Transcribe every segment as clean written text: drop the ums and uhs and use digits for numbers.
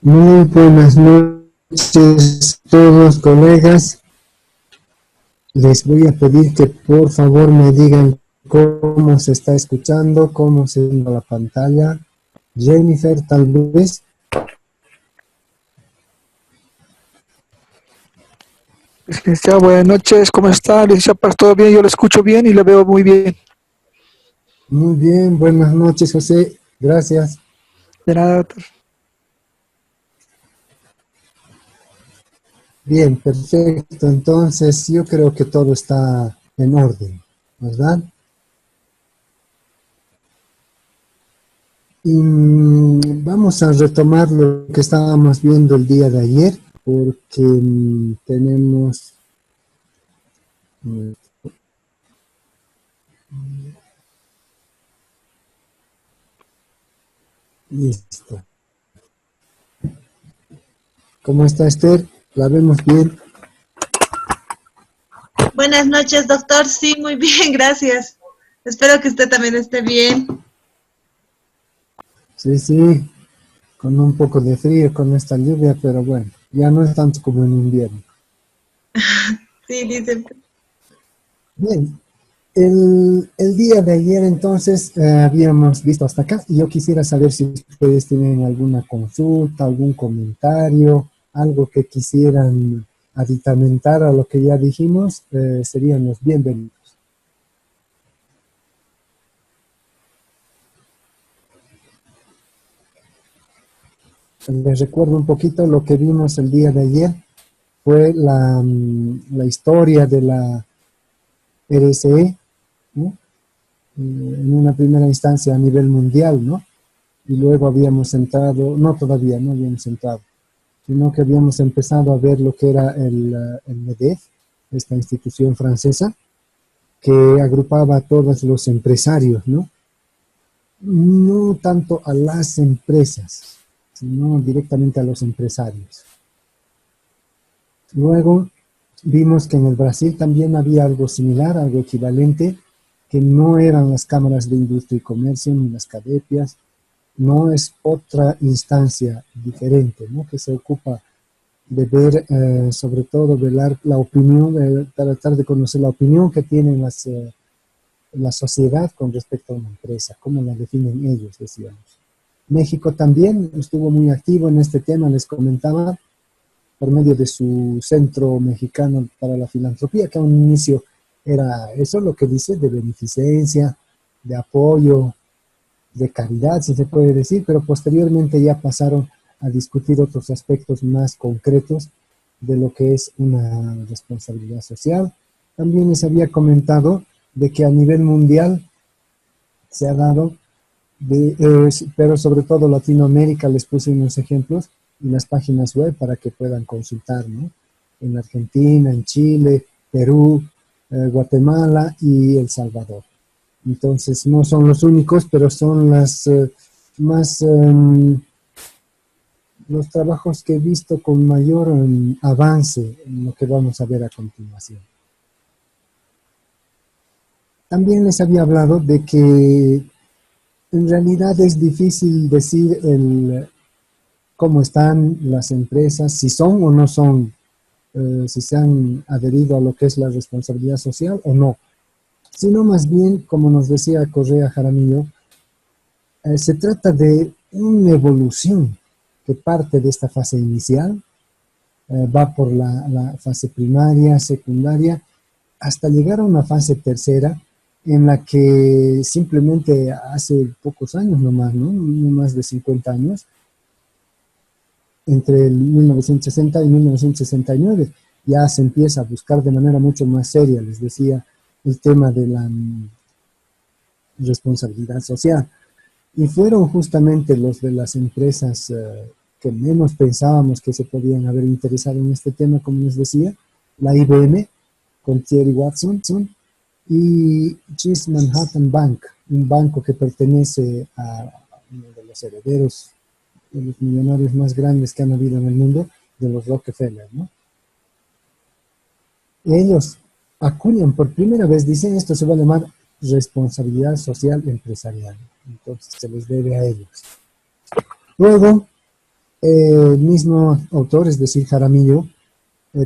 Muy buenas noches a todos, colegas. Les voy a pedir que por favor me digan cómo se está escuchando, cómo se ve la pantalla. Jennifer, tal vez. Licenciado, buenas noches, ¿cómo está? Licenciado, ¿todo bien? Yo lo escucho bien y lo veo muy bien. Muy bien, buenas noches, José. Gracias. De nada, doctor. Bien, perfecto. Entonces, yo creo que todo está en orden, ¿verdad? Y vamos a retomar lo que estábamos viendo el día de ayer, porque tenemos... Listo. ¿Cómo está Esther? ¿La vemos bien? Buenas noches, doctor. Sí, muy bien, gracias. Espero que usted también esté bien. Sí, sí, con un poco de frío, con esta lluvia, pero bueno, ya no es tanto como en invierno. Sí, dice. Bien, el día de ayer entonces habíamos visto hasta acá y yo quisiera saber si ustedes tienen alguna consulta, algún comentario, algo que quisieran aditamentar a lo que ya dijimos, serían los bienvenidos. Les recuerdo un poquito lo que vimos el día de ayer, fue la historia de la RSE, ¿no? En una primera instancia a nivel mundial, ¿no? Y luego habíamos entrado, no todavía, no habíamos entrado, sino que habíamos empezado a ver lo que era el MEDEF, esta institución francesa, que agrupaba a todos los empresarios, ¿no? No tanto a las empresas, sino directamente a los empresarios. Luego vimos que en el Brasil también había algo similar, algo equivalente, que no eran las cámaras de industria y comercio ni las CADEPIAS, no es otra instancia diferente, ¿no? Que se ocupa de ver, sobre todo, velar la opinión, tratar de conocer la opinión que tiene la sociedad con respecto a una empresa, cómo la definen ellos, decíamos. México también estuvo muy activo en este tema, les comentaba, por medio de su Centro Mexicano para la Filantropía, que a un inicio era eso lo que dice, de beneficencia, de apoyo, de caridad, si se puede decir, pero posteriormente ya pasaron a discutir otros aspectos más concretos de lo que es una responsabilidad social. También les había comentado de que a nivel mundial se ha dado, pero sobre todo Latinoamérica, les puse unos ejemplos en las páginas web para que puedan consultar, ¿no? En Argentina, en Chile, Perú, Guatemala y El Salvador. Entonces no son los únicos, pero son las los trabajos que he visto con mayor avance en lo que vamos a ver a continuación. También les había hablado de que en realidad es difícil decir cómo están las empresas, si son o no son, si se han adherido a lo que es la responsabilidad social o no, sino más bien, como nos decía Correa Jaramillo, se trata de una evolución que parte de esta fase inicial, va por la fase primaria, secundaria, hasta llegar a una fase tercera en la que simplemente hace pocos años nomás, ¿no? No más de 50 años, entre el 1960 y 1969, ya se empieza a buscar de manera mucho más seria, les decía, el tema de la responsabilidad social. Y fueron justamente los de las empresas que menos pensábamos que se podían haber interesado en este tema, como les decía, la IBM con Thierry Watson y Chase Manhattan Bank, un banco que pertenece a uno de los herederos de los millonarios más grandes que han habido en el mundo, de los Rockefeller, ¿no? Ellos acuñan por primera vez, dicen, esto se va a llamar responsabilidad social empresarial, entonces se les debe a ellos. Luego, el mismo autor, es decir, Jaramillo,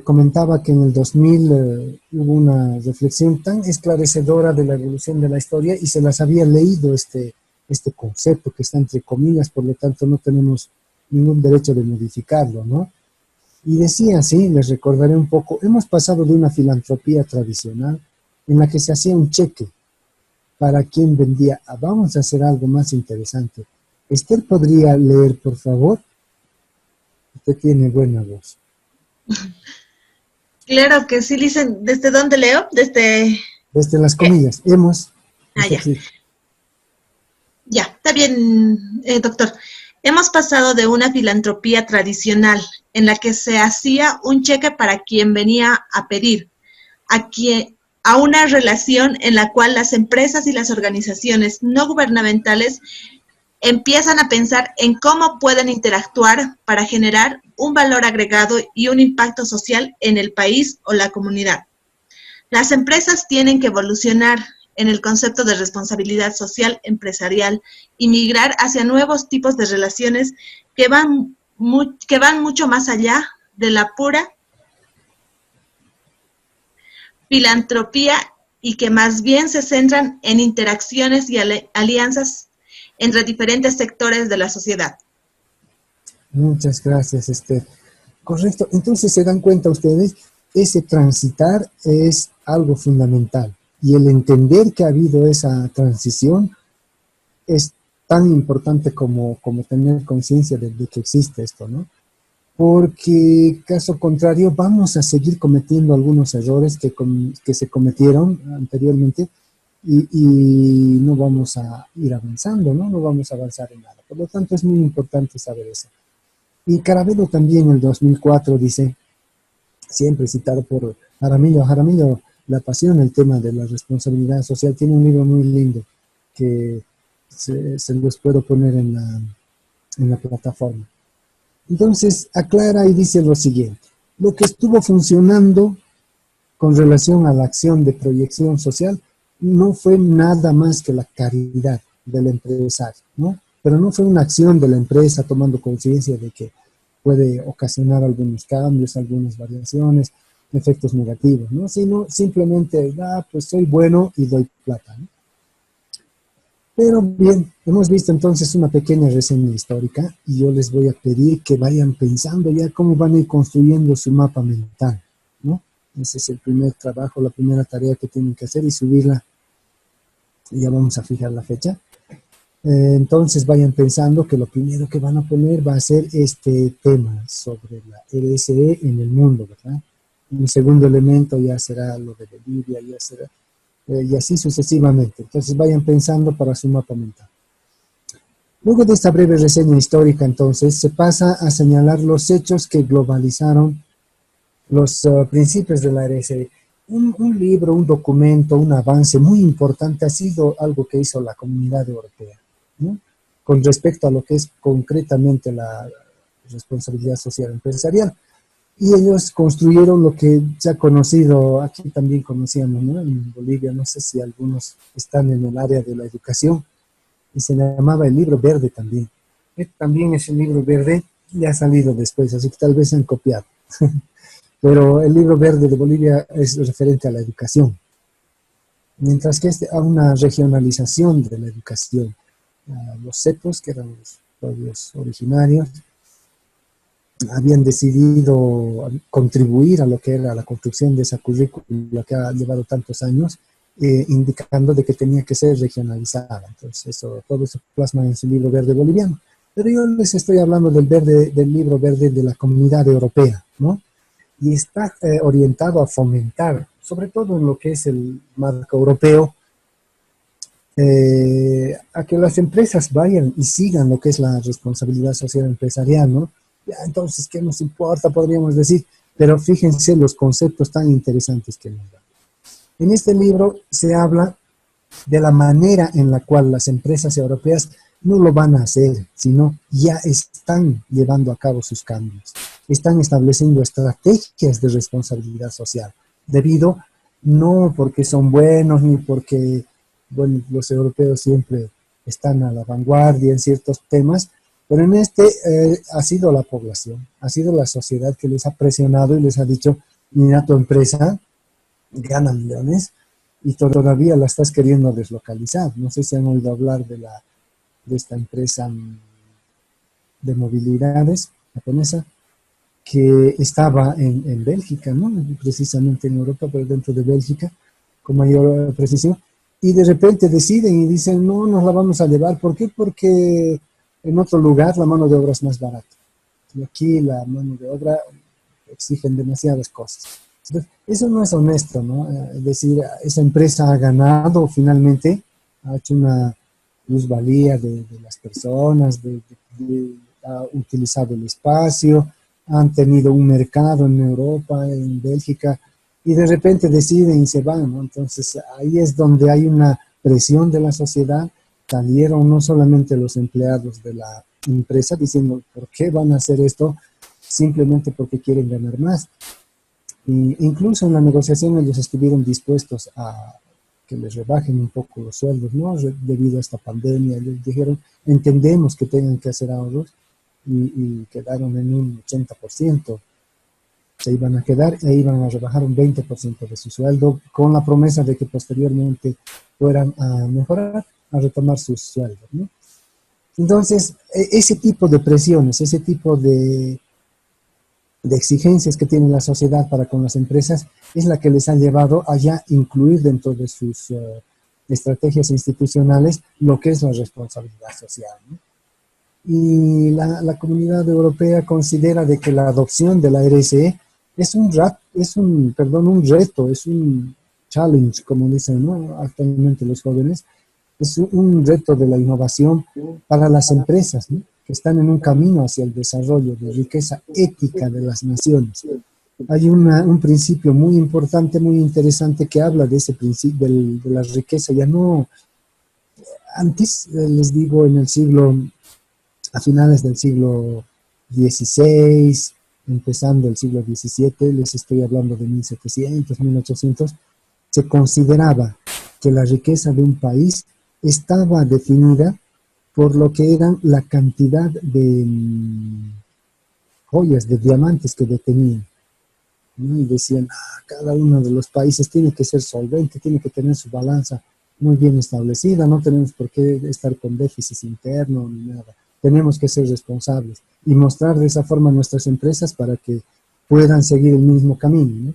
comentaba que en el 2000 hubo una reflexión tan esclarecedora de la evolución de la historia y se las había leído este concepto que está entre comillas, por lo tanto no tenemos ningún derecho de modificarlo, ¿no? Y decía así, les recordaré un poco, hemos pasado de una filantropía tradicional en la que se hacía un cheque para quien vendía a vamos a hacer algo más interesante. Esther, ¿podría leer, por favor? Usted tiene buena voz. Claro que sí, dicen, ¿desde dónde leo? Desde las comillas, hemos... ya. Ya, está bien, doctor. Hemos pasado de una filantropía tradicional en la que se hacía un cheque para quien venía a pedir, a una relación en la cual las empresas y las organizaciones no gubernamentales empiezan a pensar en cómo pueden interactuar para generar un valor agregado y un impacto social en el país o la comunidad. Las empresas tienen que evolucionar en el concepto de responsabilidad social empresarial y migrar hacia nuevos tipos de relaciones que van mucho más allá de la pura filantropía y que más bien se centran en interacciones y alianzas entre diferentes sectores de la sociedad. Muchas gracias, Esther. Correcto. Entonces, se dan cuenta ustedes, ese transitar es algo fundamental. Y el entender que ha habido esa transición es tan importante como tener conciencia de que existe esto, ¿no? Porque, caso contrario, vamos a seguir cometiendo algunos errores que se cometieron anteriormente y no vamos a ir avanzando, ¿no? No vamos a avanzar en nada. Por lo tanto, es muy importante saber eso. Y Caravello también en el 2004 dice, siempre citado por Jaramillo le apasiona el tema de la responsabilidad social, tiene un libro muy lindo que se los puedo poner en la plataforma. Entonces aclara y dice lo siguiente, lo que estuvo funcionando con relación a la acción de proyección social no fue nada más que la caridad del empresario, ¿no? Pero no fue una acción de la empresa tomando conciencia de que puede ocasionar algunos cambios, algunas variaciones, efectos negativos, ¿no? Sino simplemente, pues soy bueno y doy plata, ¿no? Pero bien, hemos visto entonces una pequeña reseña histórica y yo les voy a pedir que vayan pensando ya cómo van a ir construyendo su mapa mental, ¿no? Ese es el primer trabajo, la primera tarea que tienen que hacer y subirla. Ya vamos a fijar la fecha. Entonces vayan pensando que lo primero que van a poner va a ser este tema sobre la RSE en el mundo, ¿verdad? Un segundo elemento ya será lo de Bolivia, ya será, y así sucesivamente. Entonces vayan pensando para su mapa mental. Luego de esta breve reseña histórica, entonces, se pasa a señalar los hechos que globalizaron los principios de la RSE. Un libro, un documento, un avance muy importante ha sido algo que hizo la Comunidad Europea, ¿no? Con respecto a lo que es concretamente la responsabilidad social empresarial. Y ellos construyeron lo que se ha conocido, aquí también conocíamos, ¿no? En Bolivia, no sé si algunos están en el área de la educación, y se llamaba el libro verde también. También ese libro verde ya ha salido después, así que tal vez se han copiado. Pero el libro verde de Bolivia es referente a la educación. Mientras que a una regionalización de la educación. Los cepos, que eran los pueblos originarios, habían decidido contribuir a lo que era la construcción de esa currícula que ha llevado tantos años, indicando de que tenía que ser regionalizada. Entonces, todo eso plasma en su libro verde boliviano. Pero yo les estoy hablando del libro verde de la Comunidad Europea, ¿no? y está orientado a fomentar, sobre todo en lo que es el marco europeo, a que las empresas vayan y sigan lo que es la responsabilidad social empresarial, ¿no? Ya, entonces, ¿qué nos importa? Podríamos decir, pero fíjense los conceptos tan interesantes que nos dan. En este libro se habla de la manera en la cual las empresas europeas no lo van a hacer, sino ya están llevando a cabo sus cambios. Están estableciendo estrategias de responsabilidad social, debido no porque son buenos ni porque, bueno, los europeos siempre están a la vanguardia en ciertos temas, pero en este ha sido la población, ha sido la sociedad que les ha presionado y les ha dicho, mira, tu empresa gana millones y todavía la estás queriendo deslocalizar. No sé si han oído hablar de esta empresa de movilidades japonesa que estaba en Bélgica, ¿no? Precisamente en Europa, pero dentro de Bélgica, con mayor precisión, y de repente deciden y dicen, no, nos la vamos a llevar. ¿Por qué? Porque en otro lugar la mano de obra es más barata. Y aquí la mano de obra exigen demasiadas cosas. Entonces, eso no es honesto, ¿no? Es decir, esa empresa ha ganado finalmente, ha hecho una plusvalía de las personas, ha utilizado el espacio, han tenido un mercado en Europa, en Bélgica, y de repente deciden y se van, ¿no? Entonces ahí es donde hay una presión de la sociedad. Salieron no solamente los empleados de la empresa diciendo, ¿por qué van a hacer esto? Simplemente porque quieren ganar más. Y incluso en la negociación ellos estuvieron dispuestos a que les rebajen un poco los sueldos, ¿no? Debido a esta pandemia, les dijeron, entendemos que tengan que hacer ahorros, y quedaron en un 80%. Se iban a quedar e iban a rebajar un 20% de su sueldo, con la promesa de que posteriormente fueran a mejorar, a retomar sus sueldos, ¿no? Entonces, ese tipo de presiones, ese tipo de exigencias que tiene la sociedad para con las empresas es la que les ha llevado a ya incluir dentro de sus estrategias institucionales lo que es la responsabilidad social, ¿no? Y la comunidad europea considera de que la adopción de la RSE es un reto, es un challenge, como dicen, ¿no? Actualmente los jóvenes, es un reto de la innovación para las empresas, ¿no? Que están en un camino hacia el desarrollo de riqueza ética de las naciones. Hay un principio muy importante, muy interesante que habla de ese principio, de la riqueza, ya no antes, les digo, a finales del siglo XVI, empezando el siglo XVII, les estoy hablando de 1700, 1800, se consideraba que la riqueza de un país estaba definida por lo que eran la cantidad de joyas, de diamantes que detenían, ¿no? Y decían, cada uno de los países tiene que ser solvente, tiene que tener su balanza muy bien establecida, no tenemos por qué estar con déficit interno ni nada. Tenemos que ser responsables y mostrar de esa forma a nuestras empresas para que puedan seguir el mismo camino, ¿no?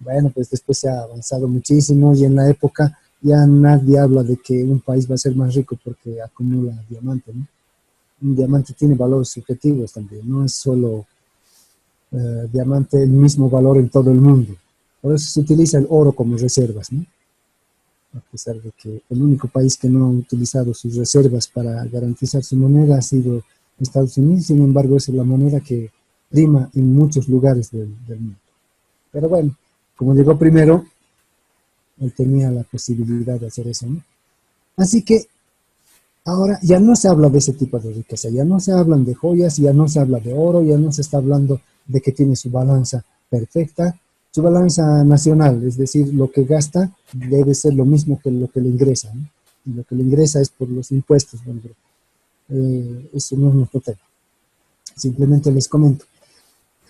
Bueno, pues después se ha avanzado muchísimo y en la época ya nadie habla de que un país va a ser más rico porque acumula diamante, ¿no? Un diamante tiene valores subjetivos también, no es solo diamante el mismo valor en todo el mundo. Por eso se utiliza el oro como reservas, ¿no? A pesar de que el único país que no ha utilizado sus reservas para garantizar su moneda ha sido Estados Unidos, sin embargo, esa es la moneda que prima en muchos lugares del mundo. Pero bueno, como llegó primero, él tenía la posibilidad de hacer eso, ¿no? Así que ahora ya no se habla de ese tipo de riqueza, ya no se hablan de joyas, ya no se habla de oro, ya no se está hablando de que tiene su balanza perfecta, su balanza nacional, es decir, lo que gasta debe ser lo mismo que lo que le ingresa, ¿no? Y lo que le ingresa es por los impuestos. Bueno, eso no es nuestro tema. Simplemente les comento.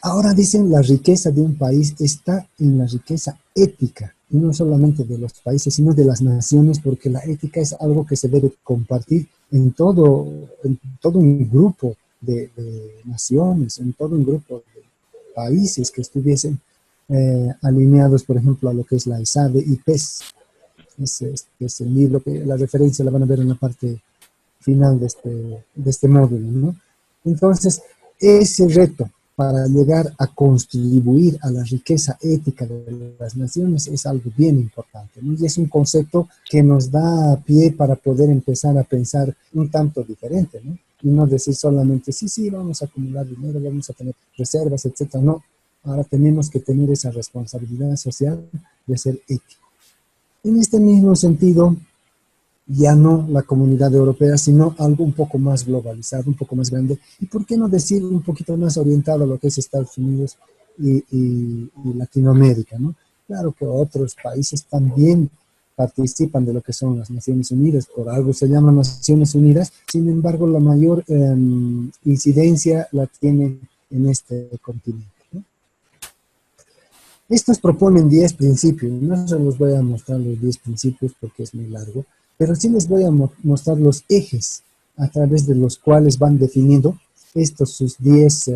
Ahora dicen la riqueza de un país está en la riqueza ética, y no solamente de los países, sino de las naciones, porque la ética es algo que se debe compartir en todo un grupo de naciones, en todo un grupo de países que estuviesen alineados, por ejemplo, a lo que es la ESADE y PES. Es el libro que la referencia la van a ver en la parte final de este módulo, ¿no? Entonces, ese reto para llegar a contribuir a la riqueza ética de las naciones es algo bien importante, ¿no? Y es un concepto que nos da pie para poder empezar a pensar un tanto diferente, ¿no? Y no decir solamente, sí, sí, vamos a acumular dinero, vamos a tener reservas, etcétera. No, ahora tenemos que tener esa responsabilidad social de ser ético. En este mismo sentido, ya no la comunidad europea, sino algo un poco más globalizado, un poco más grande, y por qué no decir un poquito más orientado a lo que es Estados Unidos y Latinoamérica, ¿no? Claro que otros países también participan de lo que son las Naciones Unidas, por algo se llaman Naciones Unidas, sin embargo la mayor incidencia la tienen en este continente, ¿no? Estos proponen 10 principios, no se los voy a mostrar los 10 principios porque es muy largo, pero sí les voy a mostrar los ejes a través de los cuales van definiendo estos sus 10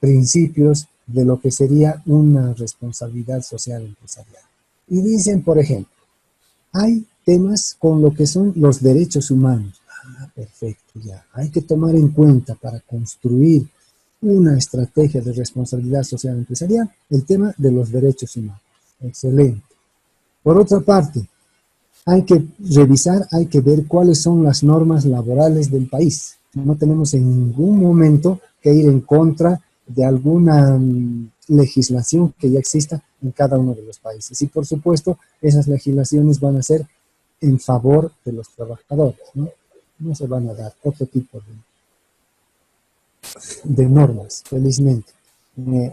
principios de lo que sería una responsabilidad social empresarial. Y dicen, por ejemplo, hay temas con lo que son los derechos humanos. Ah, perfecto, ya. Hay que tomar en cuenta para construir una estrategia de responsabilidad social empresarial el tema de los derechos humanos. Excelente. Por otra parte, hay que revisar, hay que ver cuáles son las normas laborales del país. No tenemos en ningún momento que ir en contra de alguna legislación que ya exista en cada uno de los países. Y por supuesto, esas legislaciones van a ser en favor de los trabajadores, ¿no? No se van a dar otro tipo de normas, felizmente.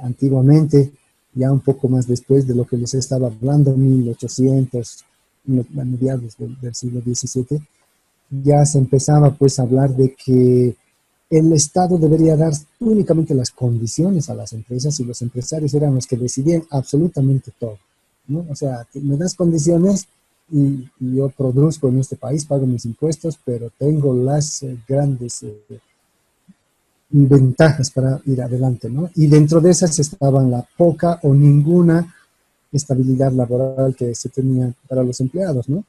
Antiguamente, ya un poco más después de lo que les estaba hablando, 1800, a mediados del siglo XVII, ya se empezaba pues a hablar de que el Estado debería dar únicamente las condiciones a las empresas y los empresarios eran los que decidían absolutamente todo, ¿no? O sea, me das condiciones y yo produzco en este país, pago mis impuestos, pero tengo las grandes ventajas para ir adelante, ¿no? Y dentro de esas estaban la poca o ninguna estabilidad laboral que se tenía para los empleados, ¿no?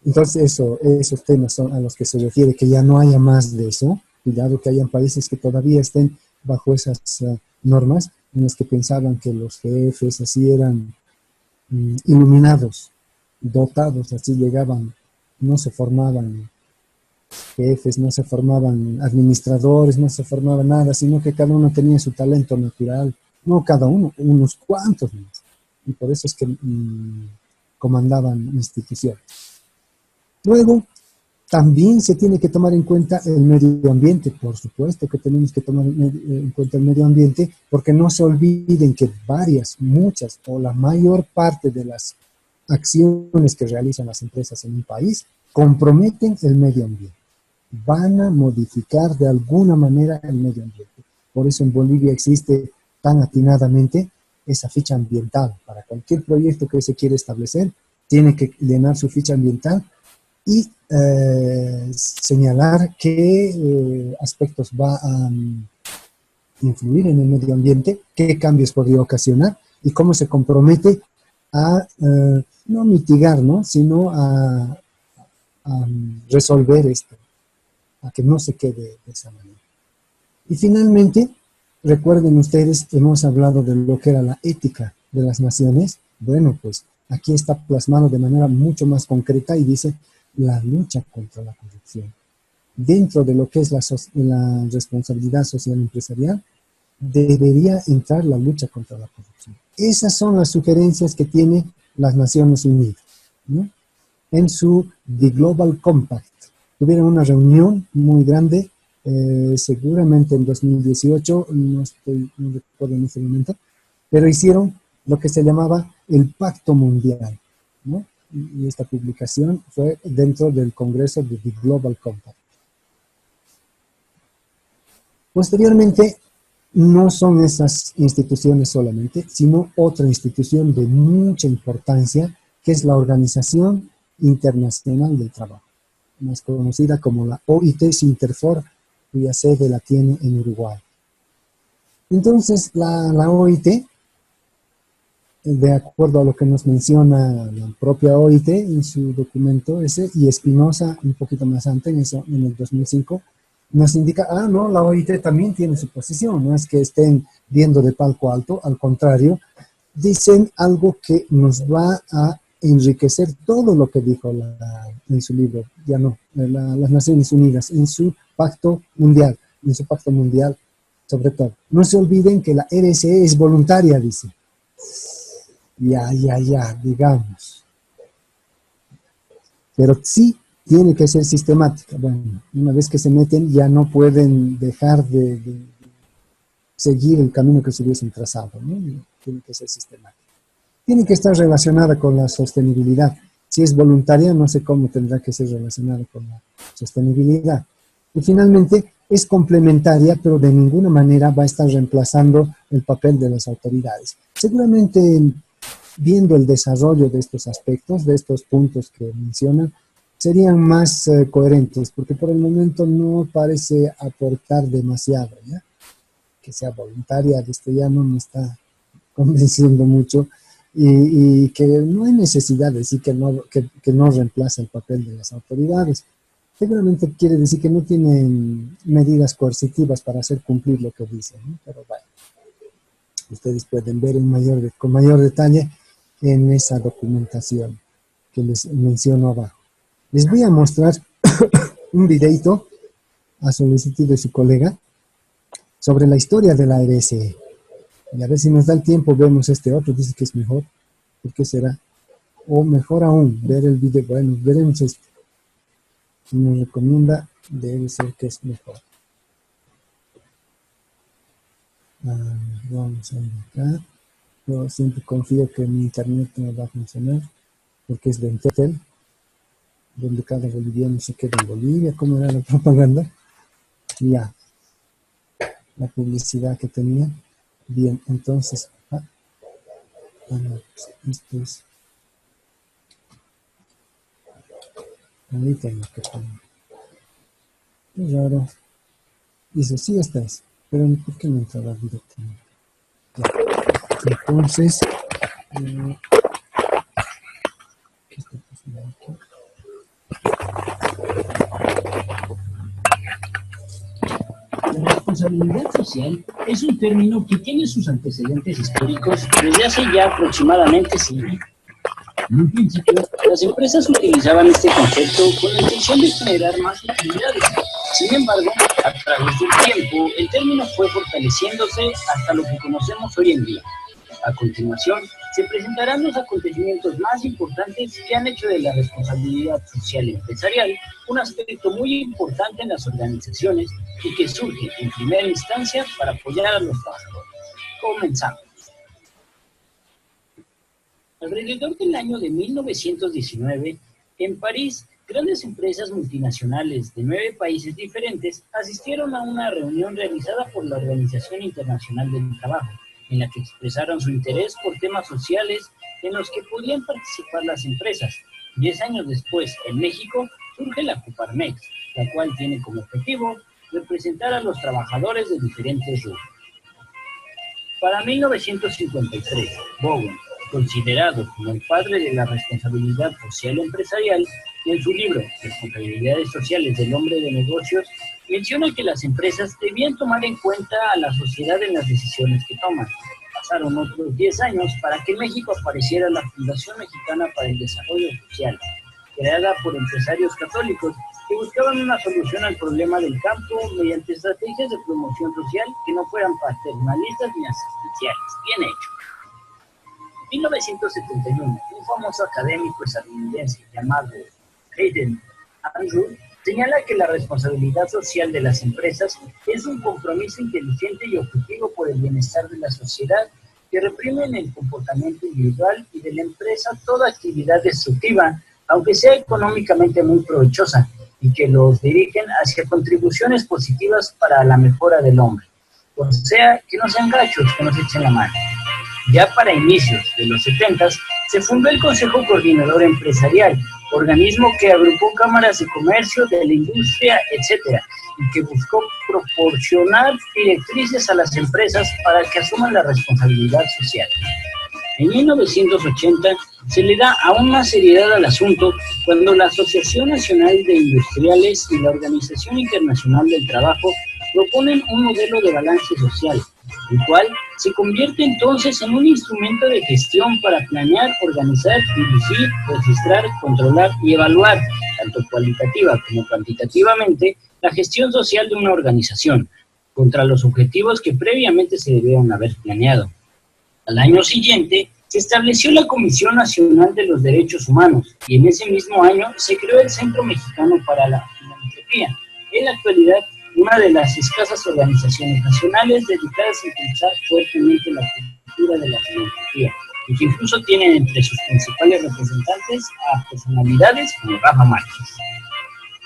Entonces esos temas son a los que se refiere, que ya no haya más de eso. Cuidado que hayan países que todavía estén bajo esas normas en las que pensaban que los jefes así eran iluminados, dotados, así llegaban, no se formaban jefes, no se formaban administradores, no se formaba nada, sino que cada uno tenía su talento natural, no cada uno, unos cuantos más. Y por eso es que comandaban instituciones. Luego, también se tiene que tomar en cuenta el medio ambiente, por supuesto que tenemos que tomar en cuenta el medio ambiente, porque no se olviden que muchas o la mayor parte de las acciones que realizan las empresas en un país comprometen el medio ambiente. Van a modificar de alguna manera el medio ambiente. Por eso en Bolivia existe tan atinadamente esa ficha ambiental. Para cualquier proyecto que se quiera establecer, tiene que llenar su ficha ambiental y señalar qué aspectos va a influir en el medio ambiente, qué cambios podría ocasionar y cómo se compromete a no mitigar, ¿no? Sino a resolver esto, a que no se quede de esa manera. Y finalmente, recuerden ustedes, hemos hablado de lo que era la ética de las naciones. Bueno, pues aquí está plasmado de manera mucho más concreta y dice la lucha contra la corrupción. Dentro de lo que es la responsabilidad social empresarial, debería entrar la lucha contra la corrupción. Esas son las sugerencias que tiene las Naciones Unidas, ¿no? En su The Global Compact. Tuvieron una reunión muy grande, seguramente en 2018, no recuerdo en ese momento, pero hicieron lo que se llamaba el Pacto Mundial, ¿no? Y esta publicación fue dentro del Congreso de The Global Compact. Posteriormente, no son esas instituciones solamente, sino otra institución de mucha importancia, que es la Organización Internacional del Trabajo, más conocida como la OIT Sinterfor, cuya sede la tiene en Uruguay. Entonces, la OIT, de acuerdo a lo que nos menciona la propia OIT en su documento ese, y Espinosa un poquito más antes, en el 2005, nos indica, no, la OIT también tiene su posición, no es que estén viendo de palco alto, al contrario, dicen algo que nos va a enriquecer todo lo que dijo en su libro, las Naciones Unidas, en su pacto mundial, sobre todo. No se olviden que la RSE es voluntaria, dice. Ya, digamos. Pero sí tiene que ser sistemática. Bueno, una vez que se meten ya no pueden dejar de seguir el camino que se hubiesen trazado, ¿no? Tiene que ser sistemática. Tiene que estar relacionada con la sostenibilidad. Si es voluntaria, no sé cómo tendrá que ser relacionada con la sostenibilidad. Y finalmente, es complementaria, pero de ninguna manera va a estar reemplazando el papel de las autoridades. Seguramente, viendo el desarrollo de estos aspectos, de estos puntos que mencionan, serían más coherentes, porque por el momento no parece aportar demasiado, ¿ya? Que sea voluntaria, esto ya no me está convenciendo mucho, y que no hay necesidad de decir que no reemplaza el papel de las autoridades. Seguramente quiere decir que no tienen medidas coercitivas para hacer cumplir lo que dicen, ¿no? Pero bueno, ustedes pueden ver con mayor detalle en esa documentación que les menciono abajo. Les voy a mostrar un videito a solicitud de su colega sobre la historia de la RSE. Y a ver si nos da el tiempo, vemos este otro, dice que es mejor. ¿Por qué será? O mejor aún, ver el video. Bueno, veremos este. Si nos recomienda, debe ser que es mejor. Vamos a ir acá. Yo siempre confío que mi internet no va a funcionar, porque es de Entel, donde cada boliviano se queda en Bolivia. ¿Cómo era la propaganda? Ya. La publicidad que tenía. Bien, entonces, esto es. Ahí tengo que poner. Qué raro. Dice, sí, esta es. Pero ¿por qué no entraba directamente? Entonces, ¿qué está pasando aquí? La responsabilidad social es un término que tiene sus antecedentes históricos desde hace ya aproximadamente 100 años. En un principio, las empresas utilizaban este concepto con la intención de generar más utilidades. Sin embargo, a través del tiempo, el término fue fortaleciéndose hasta lo que conocemos hoy en día. A continuación, se presentarán los acontecimientos más importantes que han hecho de la responsabilidad social empresarial un aspecto muy importante en las organizaciones y que surge en primera instancia para apoyar a los trabajadores. Comenzamos. Alrededor del año de 1919, en París, grandes empresas multinacionales de 9 países diferentes asistieron a una reunión realizada por la Organización Internacional del Trabajo, en la que expresaron su interés por temas sociales en los que podían participar las empresas. 10 años después, en México, surge la Coparmex, la cual tiene como objetivo representar a los trabajadores de diferentes rubros. Para 1953, Bowen, considerado como el padre de la responsabilidad social empresarial, en su libro Responsabilidades Sociales del Hombre de Negocios, menciona que las empresas debían tomar en cuenta a la sociedad en las decisiones que toman. Pasaron otros 10 años para que en México apareciera la Fundación Mexicana para el Desarrollo Social, creada por empresarios católicos que buscaban una solución al problema del campo mediante estrategias de promoción social que no fueran paternalistas ni asistenciales. Bien hecho. En 1971, un famoso académico estadounidense llamado Hayden Andrew señala que la responsabilidad social de las empresas es un compromiso inteligente y objetivo por el bienestar de la sociedad que reprimen el comportamiento individual y de la empresa toda actividad destructiva, aunque sea económicamente muy provechosa, y que los dirigen hacia contribuciones positivas para la mejora del hombre. O sea, que no sean gachos, que nos echen la mano. Ya para inicios de los 70 se fundó el Consejo Coordinador Empresarial, organismo que agrupó cámaras de comercio, de la industria, etc., y que buscó proporcionar directrices a las empresas para que asuman la responsabilidad social. En 1980 se le da aún más seriedad al asunto cuando la Asociación Nacional de Industriales y la Organización Internacional del Trabajo proponen un modelo de balance social, el cual se convierte entonces en un instrumento de gestión para planear, organizar, dirigir, registrar, controlar y evaluar, tanto cualitativa como cuantitativamente, la gestión social de una organización, contra los objetivos que previamente se debieron haber planeado. Al año siguiente, se estableció la Comisión Nacional de los Derechos Humanos y en ese mismo año se creó el Centro Mexicano para la Filantropía, en la actualidad una de las escasas organizaciones nacionales dedicadas a impulsar fuertemente la cultura de la filantropía, y que incluso tiene entre sus principales representantes a personalidades como Rafa Márquez.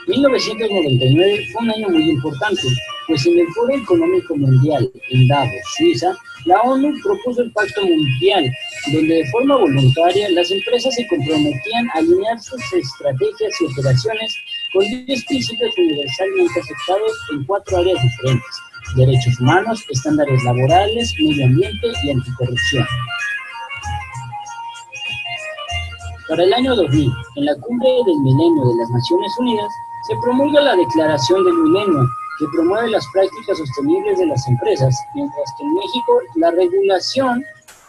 1999 fue un año muy importante, pues en el Foro Económico Mundial en Davos, Suiza, la ONU propuso el Pacto Mundial, donde de forma voluntaria las empresas se comprometían a alinear sus estrategias y operaciones con 10 principios universalmente aceptados en 4 áreas diferentes: derechos humanos, estándares laborales, medio ambiente y anticorrupción. Para el año 2000, en la Cumbre del Milenio de las Naciones Unidas, se promulga la Declaración del Milenio, que promueve las prácticas sostenibles de las empresas, mientras que en México la regulación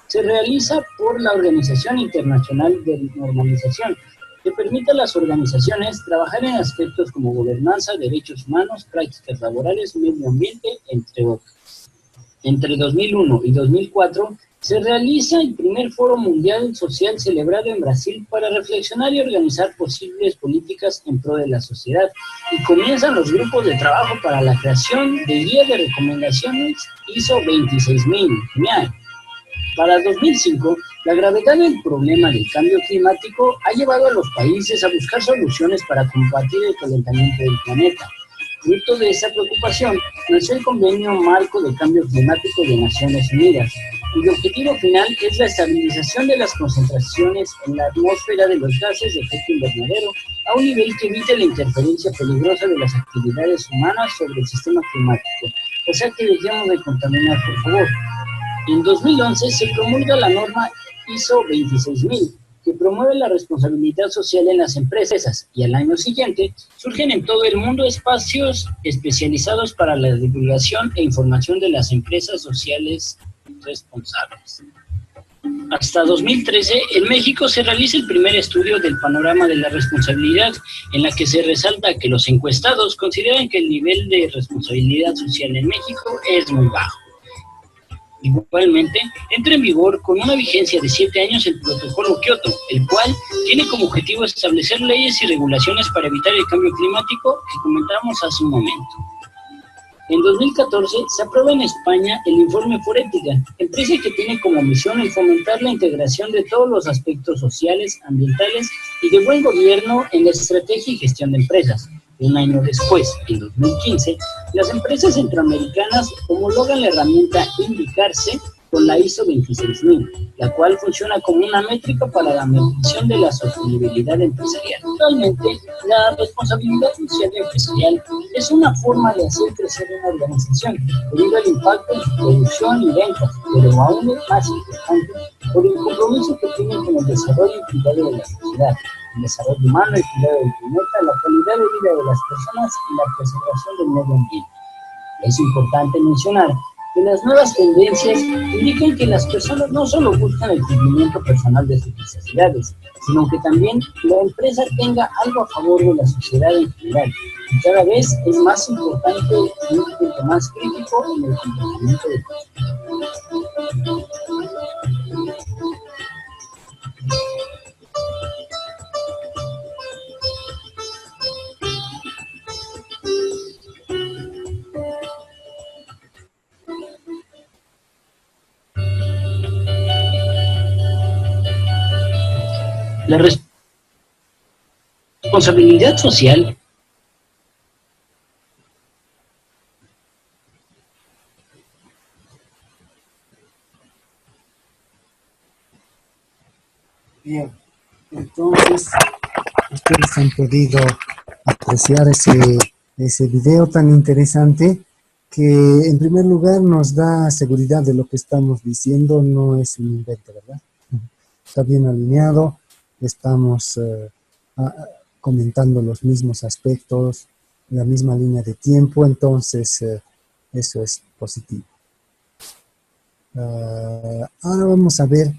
se realiza por la Organización Internacional de Normalización, que permite a las organizaciones trabajar en aspectos como gobernanza, derechos humanos, prácticas laborales, medio ambiente, entre otros. Entre 2001 y 2004 se realiza el primer Foro Mundial Social celebrado en Brasil para reflexionar y organizar posibles políticas en pro de la sociedad, y comienzan los grupos de trabajo para la creación de guía de recomendaciones ISO 26000. Genial. Para 2005, la gravedad del problema del cambio climático ha llevado a los países a buscar soluciones para combatir el calentamiento del planeta. Fruto de esa preocupación, nació el Convenio Marco de Cambio Climático de Naciones Unidas, cuyo objetivo final es la estabilización de las concentraciones en la atmósfera de los gases de efecto invernadero a un nivel que evite la interferencia peligrosa de las actividades humanas sobre el sistema climático. O sea que dejemos de contaminar, por favor. En 2011 se promulga la norma ISO 26000, que promueve la responsabilidad social en las empresas, y al año siguiente surgen en todo el mundo espacios especializados para la divulgación e información de las empresas sociales responsables. Hasta 2013, en México se realiza el primer estudio del panorama de la responsabilidad, en la que se resalta que los encuestados consideran que el nivel de responsabilidad social en México es muy bajo. Igualmente, entra en vigor con una vigencia de 7 años el Protocolo Kioto, el cual tiene como objetivo establecer leyes y regulaciones para evitar el cambio climático que comentamos hace un momento. En 2014 se aprueba en España el Informe Forética, empresa que tiene como misión el fomentar la integración de todos los aspectos sociales, ambientales y de buen gobierno en la estrategia y gestión de empresas. Un año después, en 2015, las empresas centroamericanas homologan la herramienta Indicarse con la ISO 26000, la cual funciona como una métrica para la medición de la sostenibilidad empresarial. Actualmente, la responsabilidad social empresarial es una forma de hacer crecer una organización debido al impacto en su producción y ventas, pero aún es más importante por el compromiso que tiene con el desarrollo y cuidado de la sociedad, el desarrollo humano y cuidado del planeta, la calidad de vida de las personas y la preservación del medio ambiente. Es importante mencionar que las nuevas tendencias indican que las personas no solo buscan el cumplimiento personal de sus necesidades, sino que también la empresa tenga algo a favor de la sociedad en general. Y cada vez es más importante y un punto más crítico en el comportamiento de los. La responsabilidad social Bien, entonces ustedes han podido apreciar ese video tan interesante que en primer lugar nos da seguridad de lo que estamos diciendo, no es un invento, ¿verdad? está bien alineado, estamos comentando los mismos aspectos, la misma línea de tiempo, entonces eso es positivo. Ahora vamos a ver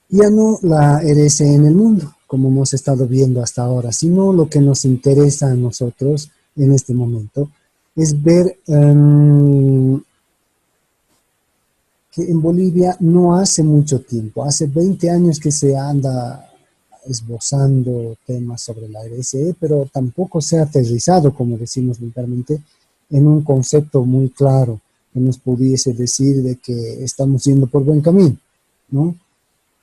ya no la RSE en el mundo, como hemos estado viendo hasta ahora, sino lo que nos interesa a nosotros en este momento es ver que en Bolivia no hace mucho tiempo, hace 20 años que se anda esbozando temas sobre la RSE, pero tampoco se ha aterrizado, como decimos vulgarmente, en un concepto muy claro que nos pudiese decir de que estamos yendo por buen camino, ¿no?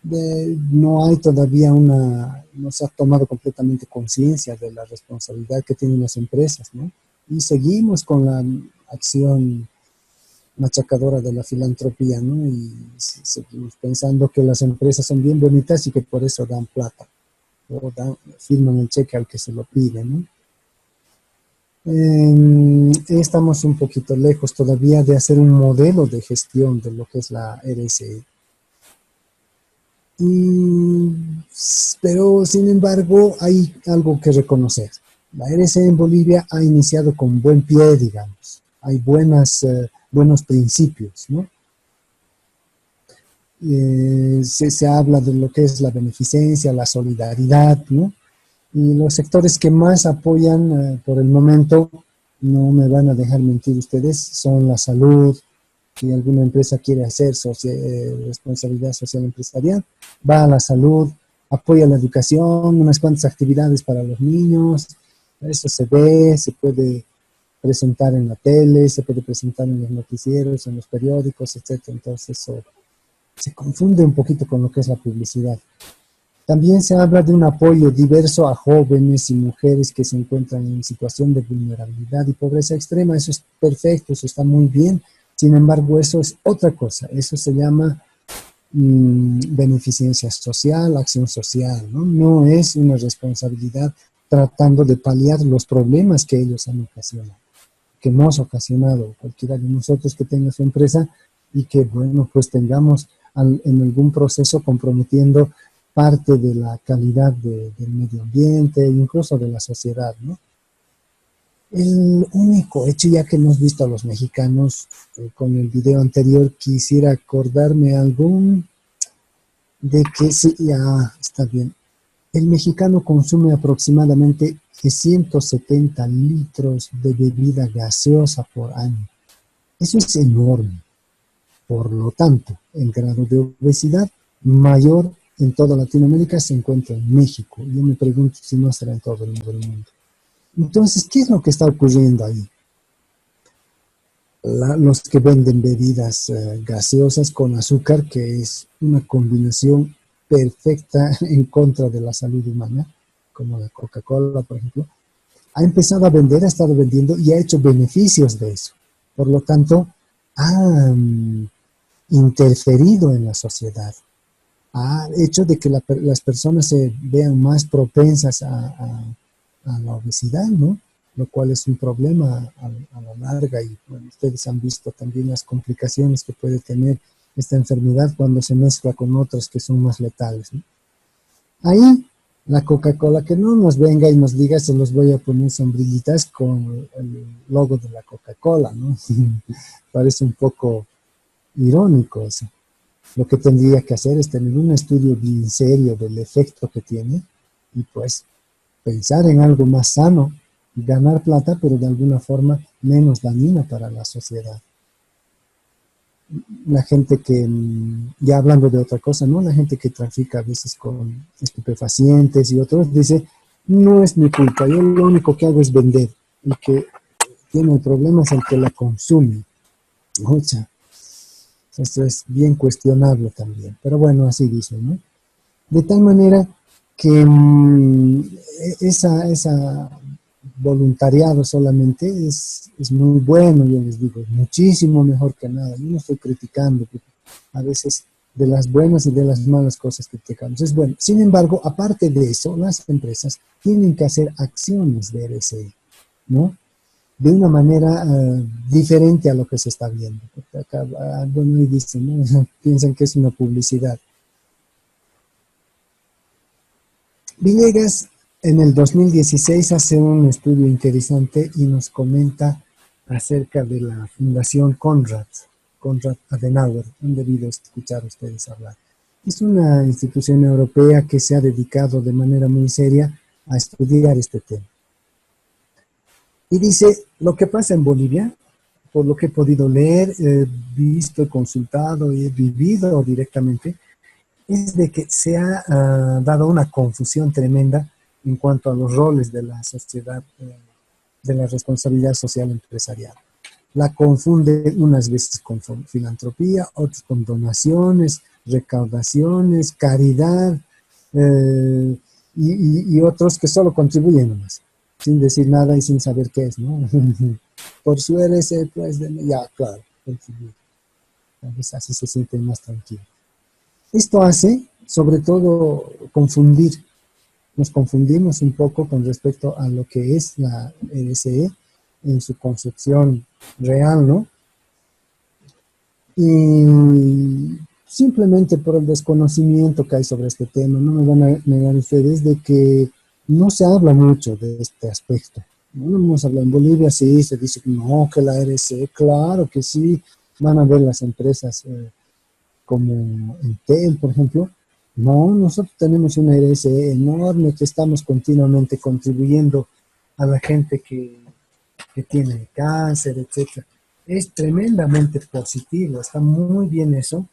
No hay todavía no se ha tomado completamente conciencia de la responsabilidad que tienen las empresas, ¿no? Y seguimos con la acción machacadora de la filantropía, ¿no? Y seguimos pensando que las empresas son bien bonitas y que por eso dan plata, o firman el cheque al que se lo pide, ¿no? Estamos un poquito lejos todavía de hacer un modelo de gestión de lo que es la RSE. Pero sin embargo hay algo que reconocer. La RSE en Bolivia ha iniciado con buen pie, digamos. Hay buenos principios, ¿no? Se habla de lo que es la beneficencia, la solidaridad, ¿no? Y los sectores que más apoyan por el momento, no me van a dejar mentir ustedes, son la salud. Si alguna empresa quiere hacer responsabilidad social empresarial, va a la salud, apoya la educación, unas cuantas actividades para los niños, eso se ve, se puede presentar en la tele, se puede presentar en los noticieros, en los periódicos, etc. Entonces eso se confunde un poquito con lo que es la publicidad. También se habla de un apoyo diverso a jóvenes y mujeres que se encuentran en situación de vulnerabilidad y pobreza extrema. Eso es perfecto, eso está muy bien. Sin embargo, eso es otra cosa. Eso se llama beneficencia social, acción social, ¿no? No es una responsabilidad tratando de paliar los problemas que ellos han ocasionado, que hemos ocasionado cualquiera de nosotros que tenga su empresa y que, bueno, pues tengamos en algún proceso comprometiendo parte de la calidad del medio ambiente, incluso de la sociedad, ¿no? El único hecho, ya que hemos visto a los mexicanos con el video anterior, quisiera acordarme de que sí, ya está bien. El mexicano consume aproximadamente 170 litros de bebida gaseosa por año. Eso es enorme. Por lo tanto, el grado de obesidad mayor en toda Latinoamérica se encuentra en México. Yo me pregunto si no será en todo el mundo. Entonces, ¿qué es lo que está ocurriendo ahí? Los que venden bebidas gaseosas con azúcar, que es una combinación perfecta en contra de la salud humana, como la Coca-Cola, por ejemplo, ha empezado a vender, ha estado vendiendo y ha hecho beneficios de eso. Por lo tanto, ha interferido en la sociedad, ha hecho de que las personas se vean más propensas a la obesidad, ¿no? Lo cual es un problema a la larga y bueno, ustedes han visto también las complicaciones que puede tener esta enfermedad cuando se mezcla con otras que son más letales, ¿no? Ahí la Coca-Cola, que no nos venga y nos diga, se los voy a poner sombrillitas con el logo de la Coca-Cola, ¿no? Parece un poco irónico eso. Lo que tendría que hacer es tener un estudio bien serio del efecto que tiene y pues pensar en algo más sano, ganar plata, pero de alguna forma menos dañina para la sociedad. La gente que, ya hablando de otra cosa, ¿no? La gente que trafica a veces con estupefacientes y otros, dice, no es mi culpa, yo lo único que hago es vender. El que tiene el problema es el que la consume. O sea, esto es bien cuestionable también, pero bueno, así dicen, ¿no? De tal manera que esa voluntariado solamente es muy bueno, yo les digo, es muchísimo mejor que nada. Yo no estoy criticando, porque a veces de las buenas y de las malas cosas que criticamos es bueno. Sin embargo, aparte de eso, las empresas tienen que hacer acciones de RSE, ¿no? De una manera diferente a lo que se está viendo. Porque acá, bueno, y dicen, ¿no? Piensan que es una publicidad. Villegas en el 2016 hace un estudio interesante y nos comenta acerca de la Fundación Konrad Adenauer. Han debido escuchar ustedes hablar. Es una institución europea que se ha dedicado de manera muy seria a estudiar este tema. Y dice, lo que pasa en Bolivia, por lo que he podido leer, visto, he consultado y he vivido directamente, es de que se ha dado una confusión tremenda en cuanto a los roles de la sociedad, de la responsabilidad social empresarial. La confunde unas veces con filantropía, otras con donaciones, recaudaciones, caridad, y otros que solo contribuyen nomás, sin decir nada y sin saber qué es, ¿no? Por su RC, pues, ya, claro, contribuye. A veces así se sienten más tranquilos. Esto hace, sobre todo, confundir. Nos confundimos un poco con respecto a lo que es la RSE en su concepción real, ¿no? Y simplemente por el desconocimiento que hay sobre este tema, no me van a negar ustedes de que no se habla mucho de este aspecto. No hemos hablado en Bolivia, sí, se dice que no, que la RSE, claro que sí, van a ver las empresas como Entel, por ejemplo. No, nosotros tenemos una RSE enorme que estamos continuamente contribuyendo a la gente que tiene cáncer, etc. Es tremendamente positivo, está muy bien eso,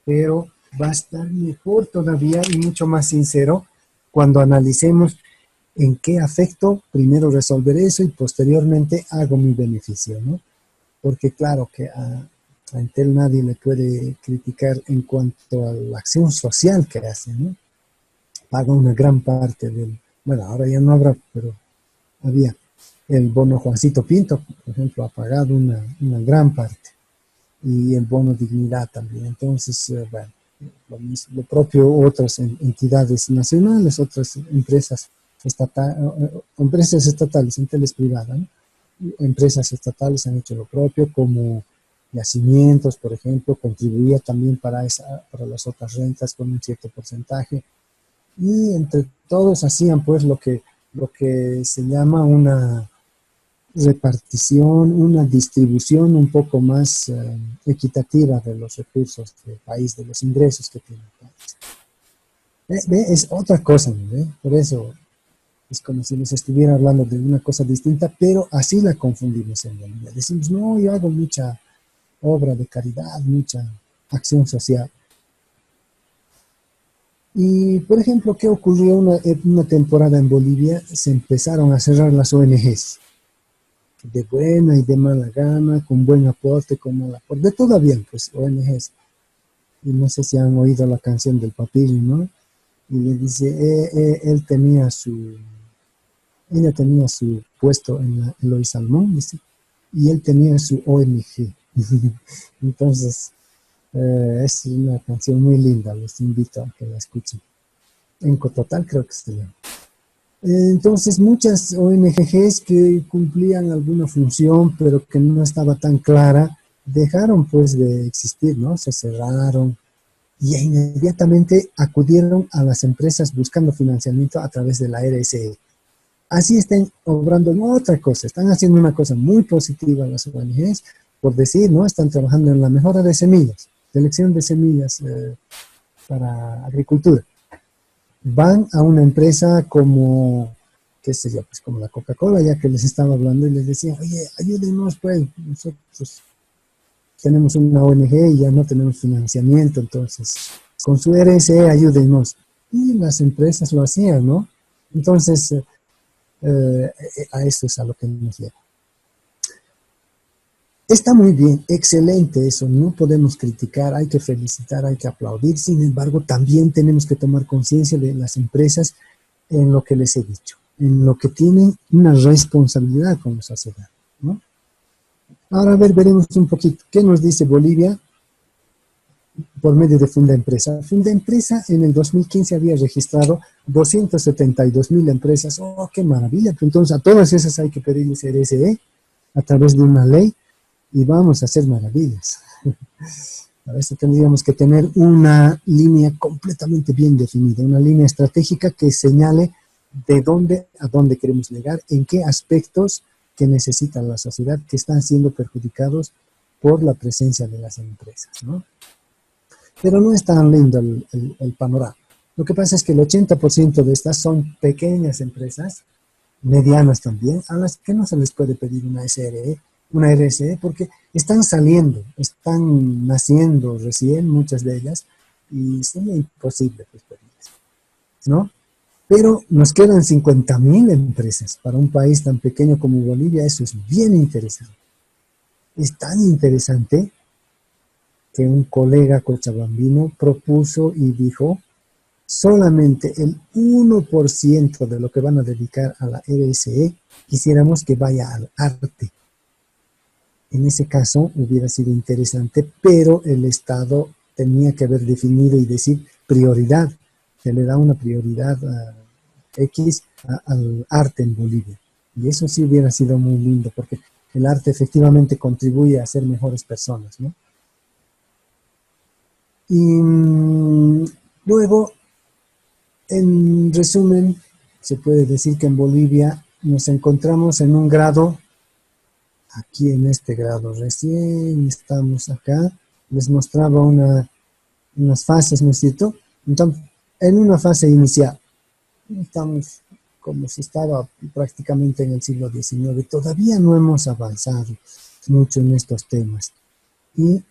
pero va a estar mejor todavía y mucho más sincero cuando analicemos en qué afecto primero resolver eso y posteriormente hago mi beneficio, ¿no? Porque claro que a Entel nadie le puede criticar en cuanto a la acción social que hace, ¿no? Paga una gran parte del, bueno, ahora ya no habrá, pero había el bono Juancito Pinto, por ejemplo, ha pagado una gran parte, y el bono Dignidad también. Entonces, bueno, lo propio otras entidades nacionales, otras empresas estatales, Entel es privada, ¿no? Empresas estatales han hecho lo propio, como Yacimientos, por ejemplo, contribuía también para las otras rentas con un cierto porcentaje, y entre todos hacían pues lo que se llama una repartición, una distribución un poco más equitativa de los recursos del país, de los ingresos que tiene el país. Es otra cosa, ¿ve? Por eso es como si nos estuviera hablando de una cosa distinta, pero así la confundimos en Bolivia. Decimos, no, yo hago mucha obra de caridad, mucha acción social. Y, por ejemplo, ¿qué ocurrió una temporada en Bolivia? Se empezaron a cerrar las ONGs, de buena y de mala gana, con buen aporte, con mal aporte, de todo bien, pues, ONGs. Y no sé si han oído la canción del Papillo, ¿no? Y le dice, ella tenía su puesto en la Eloy Salmón, dice, y él tenía su ONG. Entonces, es una canción muy linda, les invito a que la escuchen. Encototal creo que se llama. Entonces, muchas ONGs que cumplían alguna función, pero que no estaba tan clara, dejaron pues de existir, ¿no? Se cerraron y inmediatamente acudieron a las empresas buscando financiamiento a través de la RSE. Así están obrando en otra cosa, están haciendo una cosa muy positiva las ONGs, por decir, ¿no? Están trabajando en la mejora de semillas, selección de semillas para agricultura. Van a una empresa como, qué sé yo, pues como la Coca-Cola, ya que les estaba hablando y les decía, oye, ayúdenos, pues, nosotros tenemos una ONG y ya no tenemos financiamiento, entonces, con su RSE ayúdenos. Y las empresas lo hacían, ¿no? Entonces, a eso es a lo que nos lleva. Está muy bien, excelente eso, no podemos criticar, hay que felicitar, hay que aplaudir. Sin embargo, también tenemos que tomar conciencia de las empresas en lo que les he dicho, en lo que tienen una responsabilidad con la sociedad, ¿no? Ahora, a ver, veremos un poquito. ¿Qué nos dice Bolivia por medio de Fundaempresa? Fundaempresa en el 2015 había registrado 272,000 empresas. ¡Oh, qué maravilla! Entonces, a todas esas hay que pedirles RSE a través de una ley, y vamos a hacer maravillas. Para eso tendríamos que tener una línea completamente bien definida, una línea estratégica que señale de dónde a dónde queremos llegar, en qué aspectos que necesita la sociedad que están siendo perjudicados por la presencia de las empresas, ¿no? Pero no es tan lindo el panorama. Lo que pasa es que el 80% de estas son pequeñas empresas, medianas también, a las que no se les puede pedir una SRE, una RSE, porque están saliendo, están naciendo recién, muchas de ellas, y sería imposible pues, pedirles, ¿no? Pero nos quedan 50.000 empresas. Para un país tan pequeño como Bolivia, eso es bien interesante. Es tan interesante que un colega cochabambino propuso y dijo, solamente el 1% de lo que van a dedicar a la RSE quisiéramos que vaya al arte. En ese caso hubiera sido interesante, pero el Estado tenía que haber definido y decir prioridad. Se le da una prioridad X al arte en Bolivia. Y eso sí hubiera sido muy lindo, porque el arte efectivamente contribuye a ser mejores personas, ¿no? Y luego, en resumen, se puede decir que en Bolivia nos encontramos en un grado, aquí en este grado, recién estamos acá, les mostraba unas fases, ¿no es cierto? Entonces, en una fase inicial, estamos como si estaba prácticamente en el siglo XIX, todavía no hemos avanzado mucho en estos temas. Y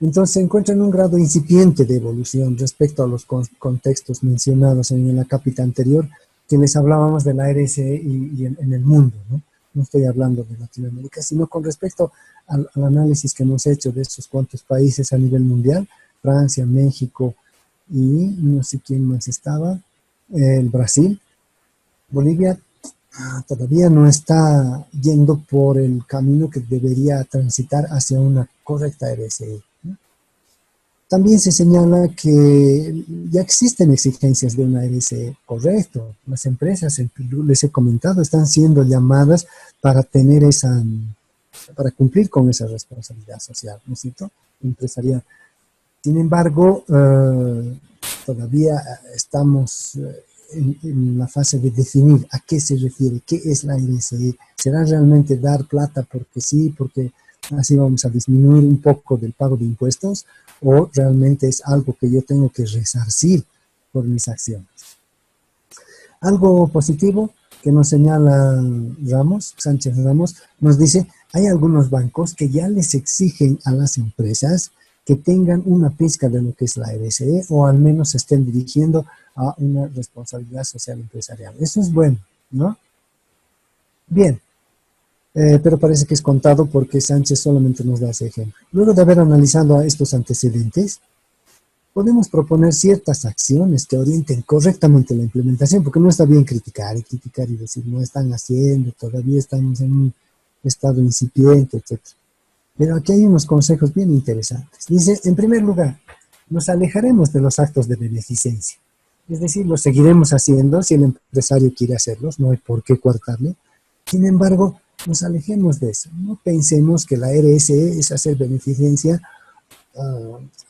entonces se encuentra en un grado incipiente de evolución respecto a los contextos mencionados en la cápita anterior, que les hablábamos de la RSE y en el mundo, ¿no? No estoy hablando de Latinoamérica, sino con respecto al análisis que hemos hecho de estos cuantos países a nivel mundial, Francia, México y no sé quién más estaba, el Brasil. Bolivia todavía no está yendo por el camino que debería transitar hacia una correcta RSE, ¿no? También se señala que ya existen exigencias de una RSE, correcto. Las empresas, les he comentado, están siendo llamadas para tener para cumplir con esa responsabilidad social, ¿no es cierto? Empresarial. Sin embargo, todavía estamos en la fase de definir a qué se refiere, qué es la RSE. ¿Será realmente dar plata porque sí, porque así vamos a disminuir un poco del pago de impuestos? ¿O realmente es algo que yo tengo que resarcir por mis acciones? Algo positivo que nos señala Sánchez Ramos, nos dice, hay algunos bancos que ya les exigen a las empresas que tengan una pizca de lo que es la RSE o al menos se estén dirigiendo a una responsabilidad social empresarial. Eso es bueno, ¿no? Bien, pero parece que es contado porque Sánchez solamente nos da ese ejemplo. Luego de haber analizado estos antecedentes, podemos proponer ciertas acciones que orienten correctamente la implementación, porque no está bien criticar y decir, no están haciendo, todavía estamos en un estado incipiente, etc. Pero aquí hay unos consejos bien interesantes. Dice, en primer lugar, nos alejaremos de los actos de beneficencia. Es decir, los seguiremos haciendo si el empresario quiere hacerlos, no hay por qué coartarle. Sin embargo, nos alejemos de eso. No pensemos que la RSE es hacer beneficencia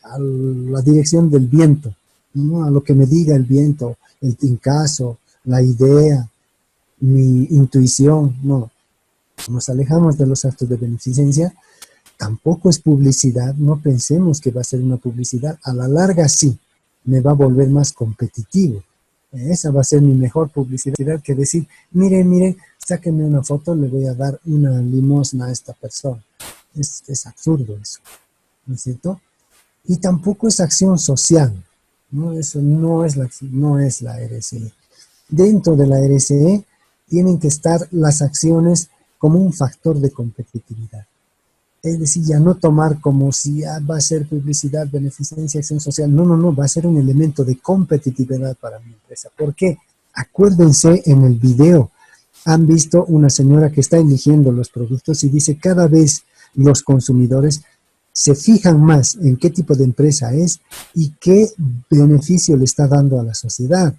a la dirección del viento, ¿no? A lo que me diga el viento, el tincazo, la idea, mi intuición, no. Nos alejamos de los actos de beneficencia. Tampoco es publicidad, no pensemos que va a ser una publicidad. A la larga sí, me va a volver más competitivo. Esa va a ser mi mejor publicidad que decir, mire, sáquenme una foto, le voy a dar una limosna a esta persona. Es absurdo eso, ¿no es cierto? Y tampoco es acción social, ¿no? Eso no es la RSE. Dentro de la RSE tienen que estar las acciones como un factor de competitividad. Es decir, ya no tomar como si va a ser publicidad, beneficencia, acción social. No, va a ser un elemento de competitividad para mi empresa. ¿Por qué? Acuérdense en el video, han visto una señora que está eligiendo los productos y dice cada vez los consumidores se fijan más en qué tipo de empresa es y qué beneficio le está dando a la sociedad.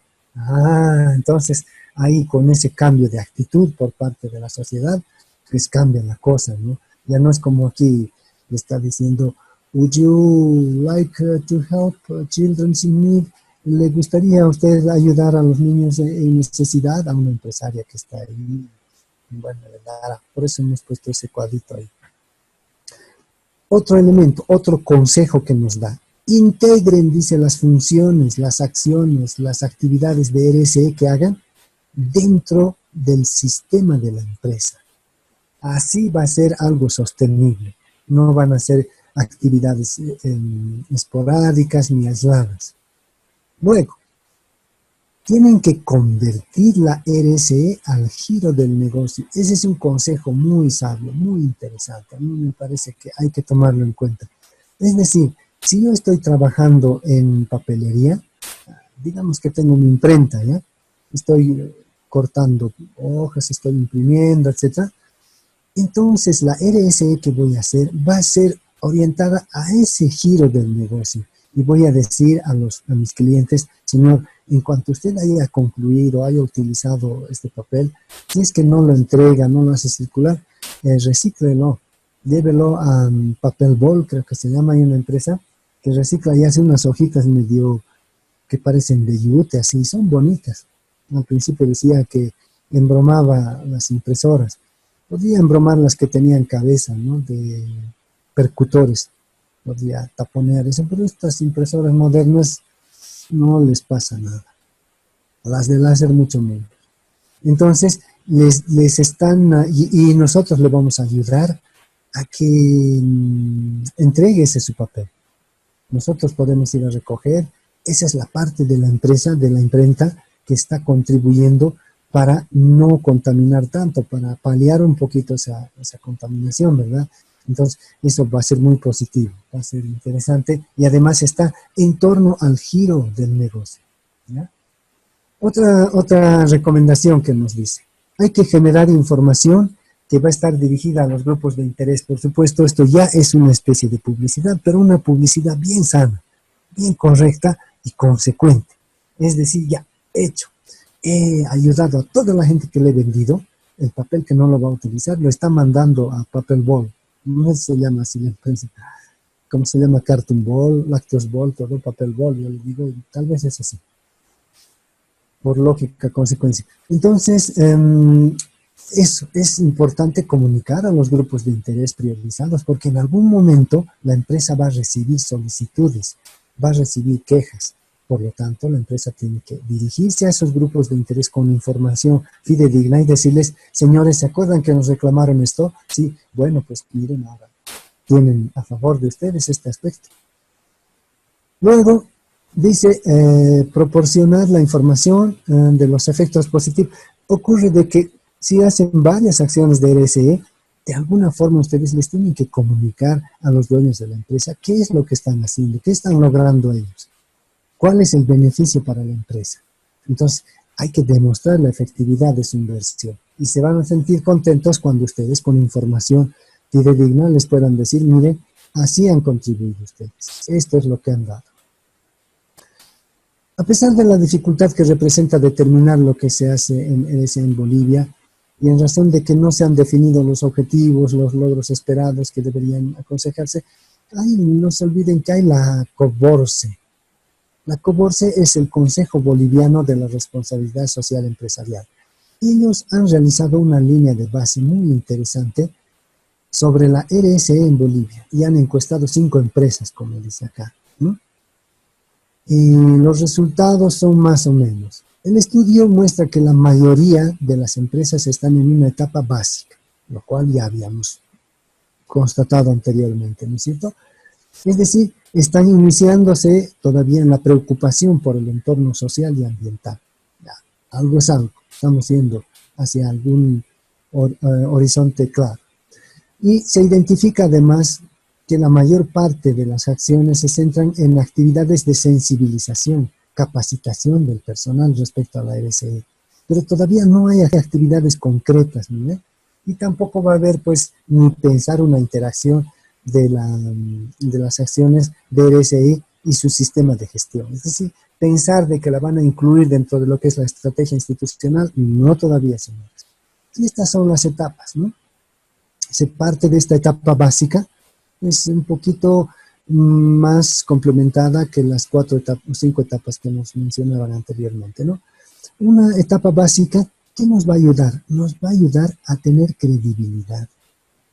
Entonces ahí con ese cambio de actitud por parte de la sociedad, pues cambia la cosa, ¿no? Ya no es como aquí le está diciendo, would you like to help children in need? ¿Le gustaría a usted ayudar a los niños en necesidad? A una empresaria que está ahí. Bueno, le dará. Por eso hemos puesto ese cuadrito ahí. Otro elemento, otro consejo que nos da. Integren, dice, las funciones, las acciones, las actividades de RSE que hagan dentro del sistema de la empresa. Así va a ser algo sostenible. No van a ser actividades esporádicas ni aisladas. Luego, tienen que convertir la RSE al giro del negocio. Ese es un consejo muy sabio, muy interesante. A mí me parece que hay que tomarlo en cuenta. Es decir, si yo estoy trabajando en papelería, digamos que tengo mi imprenta, ¿ya? Estoy cortando hojas, estoy imprimiendo, etc. Entonces, la RSE que voy a hacer va a ser orientada a ese giro del negocio. Y voy a decir a mis clientes, señor, en cuanto usted haya concluido, haya utilizado este papel, si es que no lo entrega, no lo hace circular, recíclelo, llévelo a Papel Bol, creo que se llama, hay una empresa que recicla y hace unas hojitas medio que parecen de yute, así, son bonitas. Al principio decía que embromaba las impresoras. Podía embromar las que tenían cabeza, ¿no? De percutores. Podría taponear eso, pero estas impresoras modernas no les pasa nada. A las de láser mucho menos. Entonces, les están, y nosotros le vamos a ayudar a que entregue ese su papel. Nosotros podemos ir a recoger. Esa es la parte de la empresa, de la imprenta, que está contribuyendo para no contaminar tanto, para paliar un poquito esa contaminación, ¿verdad? Entonces, eso va a ser muy positivo, va a ser interesante y además está en torno al giro del negocio, ¿ya? Otra recomendación que nos dice, hay que generar información que va a estar dirigida a los grupos de interés. Por supuesto, esto ya es una especie de publicidad, pero una publicidad bien sana, bien correcta y consecuente. Es decir, ya, hecho. He ayudado a toda la gente que le he vendido, el papel que no lo va a utilizar, lo está mandando a Papel Bol. No se llama así la empresa. ¿Cómo se llama? Cartoon Ball, Lactose Ball, todo Papel Bol. Yo le digo, tal vez es así. Por lógica, consecuencia. Entonces, eso es importante comunicar a los grupos de interés priorizados, porque en algún momento la empresa va a recibir solicitudes, va a recibir quejas. Por lo tanto, la empresa tiene que dirigirse a esos grupos de interés con información fidedigna y decirles, señores, ¿se acuerdan que nos reclamaron esto? Sí, bueno, pues miren, ahora tienen a favor de ustedes este aspecto. Luego, dice, proporcionar la información de los efectos positivos. Ocurre de que si hacen varias acciones de RSE, de alguna forma ustedes les tienen que comunicar a los dueños de la empresa qué es lo que están haciendo, qué están logrando ellos. ¿Cuál es el beneficio para la empresa? Entonces, hay que demostrar la efectividad de su inversión. Y se van a sentir contentos cuando ustedes, con información fidedigna, les puedan decir, miren, así han contribuido ustedes. Esto es lo que han dado. A pesar de la dificultad que representa determinar lo que se hace en Bolivia, y en razón de que no se han definido los objetivos, los logros esperados que deberían aconsejarse, no se olviden que hay la COBORCE. La COBORCE es el Consejo Boliviano de la Responsabilidad Social Empresarial. Ellos han realizado una línea de base muy interesante sobre la RSE en Bolivia y han encuestado 5 empresas, como dice acá, ¿no? Y los resultados son más o menos. El estudio muestra que la mayoría de las empresas están en una etapa básica, lo cual ya habíamos constatado anteriormente, ¿no es cierto? Es decir, están iniciándose todavía en la preocupación por el entorno social y ambiental. Ya, algo es algo, estamos yendo hacia algún horizonte claro. Y se identifica además que la mayor parte de las acciones se centran en actividades de sensibilización, capacitación del personal respecto a la RSE. Pero todavía no hay actividades concretas, ¿no? Y tampoco va a haber, pues, ni pensar una interacción de las acciones de RSI y su sistema de gestión. Es decir, pensar de que la van a incluir dentro de lo que es la estrategia institucional, no todavía, señores. Y estas son las etapas, ¿no? se parte de esta etapa básica, es un poquito más complementada que las 5 etapas que nos mencionaban anteriormente, ¿no? Una etapa básica, ¿qué nos va a ayudar? Nos va a ayudar a tener credibilidad.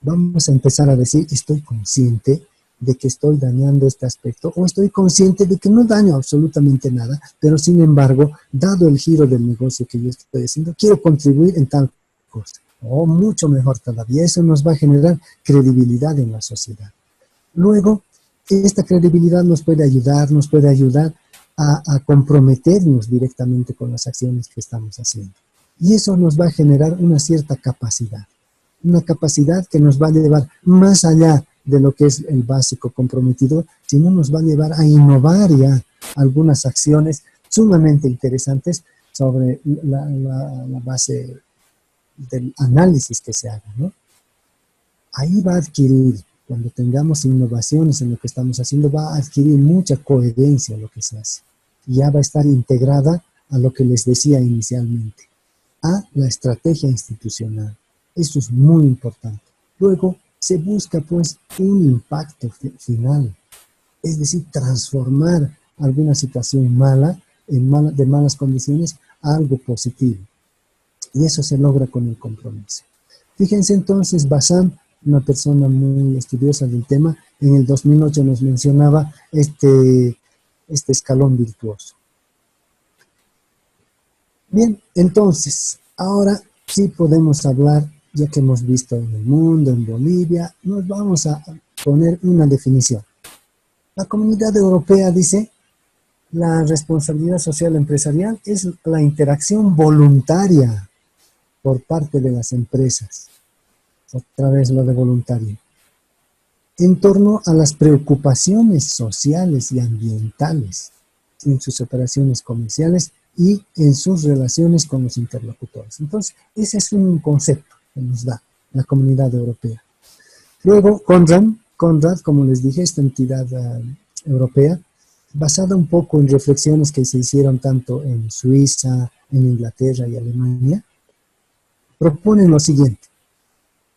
Vamos a empezar a decir, estoy consciente de que estoy dañando este aspecto, o estoy consciente de que no daño absolutamente nada, pero sin embargo, dado el giro del negocio que yo estoy haciendo, quiero contribuir en tal cosa, o mucho mejor todavía. Eso nos va a generar credibilidad en la sociedad. Luego, esta credibilidad nos puede ayudar a comprometernos directamente con las acciones que estamos haciendo. Y eso nos va a generar una cierta capacidad. Una capacidad que nos va a llevar más allá de lo que es el básico comprometido, sino nos va a llevar a innovar ya algunas acciones sumamente interesantes sobre la base del análisis que se haga, ¿no? Ahí va a adquirir, cuando tengamos innovaciones en lo que estamos haciendo, va a adquirir mucha coherencia lo que se hace. Ya va a estar integrada a lo que les decía inicialmente, a la estrategia institucional. Eso es muy importante. Luego se busca pues un impacto final, es decir, transformar alguna situación mala, de malas condiciones, a algo positivo. Y eso se logra con el compromiso. Fíjense entonces, Bassam, una persona muy estudiosa del tema, en el 2008 nos mencionaba este escalón virtuoso. Bien, entonces, ahora sí podemos hablar, ya que hemos visto en el mundo, en Bolivia, nos vamos a poner una definición. La Comunidad Europea dice, la responsabilidad social empresarial es la interacción voluntaria por parte de las empresas. Otra vez lo de voluntario. En torno a las preocupaciones sociales y ambientales en sus operaciones comerciales y en sus relaciones con los interlocutores. Entonces, ese es un concepto que nos da la Comunidad Europea. Luego, Conrad, como les dije, esta entidad europea, basada un poco en reflexiones que se hicieron tanto en Suiza, en Inglaterra y Alemania, proponen lo siguiente.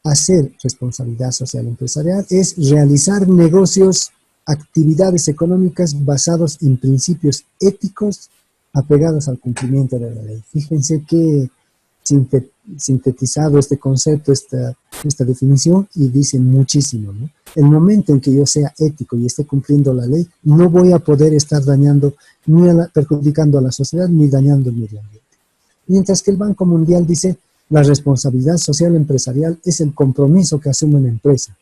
Hacer responsabilidad social empresarial es realizar negocios, actividades económicas basados en principios éticos apegados al cumplimiento de la ley. Fíjense que sintetizado este concepto, esta definición, y dicen muchísimo, ¿no? El momento en que yo sea ético y esté cumpliendo la ley, no voy a poder estar dañando, perjudicando a la sociedad, ni dañando el medio ambiente. Mientras que el Banco Mundial dice, la responsabilidad social empresarial es el compromiso que asume una empresa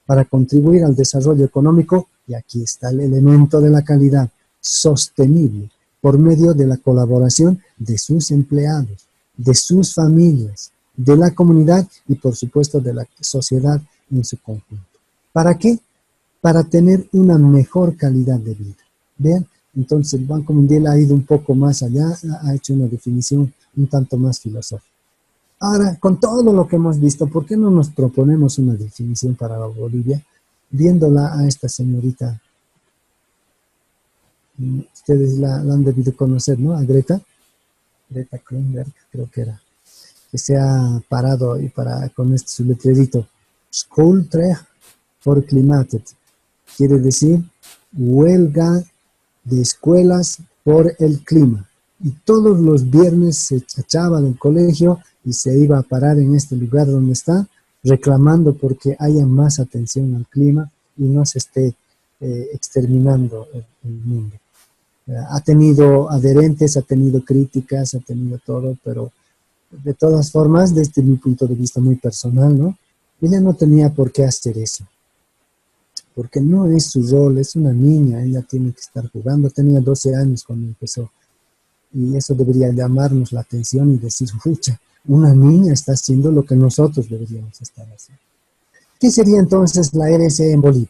para contribuir al desarrollo económico, y aquí está el elemento de la calidad, sostenible, por medio de la colaboración de sus empleados, de sus familias, de la comunidad y por supuesto de la sociedad en su conjunto. ¿Para qué? Para tener una mejor calidad de vida. ¿Vean? Entonces el Banco Mundial ha ido un poco más allá, ha hecho una definición un tanto más filosófica. Ahora, con todo lo que hemos visto, ¿por qué no nos proponemos una definición para Bolivia? Viéndola a esta señorita, ustedes la han debido conocer, ¿no? A Greta Thunberg, creo que era, que se ha parado y con su letrerito, Schoolstreik for Klimatet, quiere decir huelga de escuelas por el clima. Y todos los viernes se echaba del colegio y se iba a parar en este lugar donde está, reclamando porque haya más atención al clima y no se esté exterminando el mundo. Ha tenido adherentes, ha tenido críticas, ha tenido todo, pero de todas formas, desde mi punto de vista muy personal, ¿no? Ella no tenía por qué hacer eso, porque no es su rol, es una niña, ella tiene que estar jugando, tenía 12 años cuando empezó, y eso debería llamarnos la atención y decir, pucha, una niña está haciendo lo que nosotros deberíamos estar haciendo. ¿Qué sería entonces la RSE en Bolivia?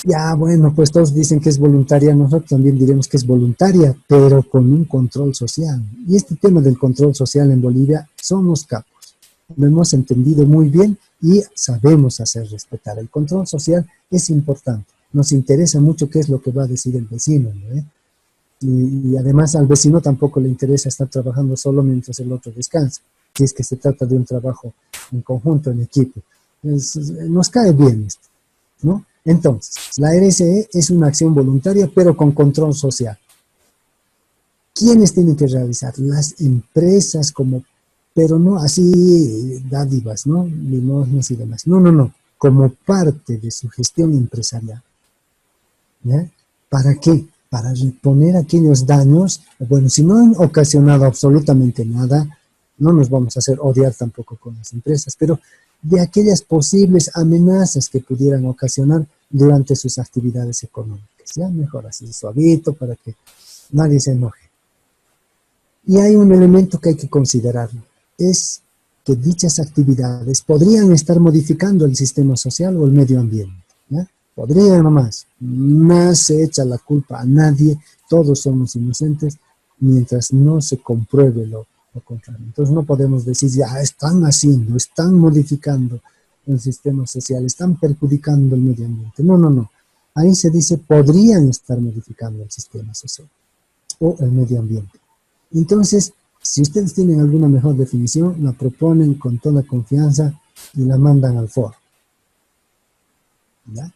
Ya, bueno, pues todos dicen que es voluntaria, nosotros también diremos que es voluntaria, pero con un control social. Y este tema del control social en Bolivia, somos capos. Lo hemos entendido muy bien y sabemos hacer respetar. El control social es importante. Nos interesa mucho qué es lo que va a decir el vecino, ¿no? Y además al vecino tampoco le interesa estar trabajando solo mientras el otro descansa, si es que se trata de un trabajo en conjunto, en equipo. Nos cae bien esto, ¿no? Entonces, la RSE es una acción voluntaria, pero con control social. ¿Quiénes tienen que realizar? Las empresas pero no así dádivas, ¿no? Limosnas y demás. No, no, no. Como parte de su gestión empresarial. ¿Ya? ¿Para qué? Para reponer aquellos daños. Bueno, si no han ocasionado absolutamente nada, no nos vamos a hacer odiar tampoco con las empresas, pero de aquellas posibles amenazas que pudieran ocasionar durante sus actividades económicas. Ya mejor así suavito para que nadie se enoje. Y hay un elemento que hay que considerarlo, es que dichas actividades podrían estar modificando el sistema social o el medio ambiente. ¿Ya? Podrían nomás, no se echa la culpa a nadie, todos somos inocentes, mientras no se compruebe lo contrario. Entonces no podemos decir, ya están haciendo, están modificando el sistema social, están perjudicando el medio ambiente. No, no, no. Ahí se dice, podrían estar modificando el sistema social o el medio ambiente. Entonces, si ustedes tienen alguna mejor definición, la proponen con toda confianza y la mandan al foro. ¿Ya?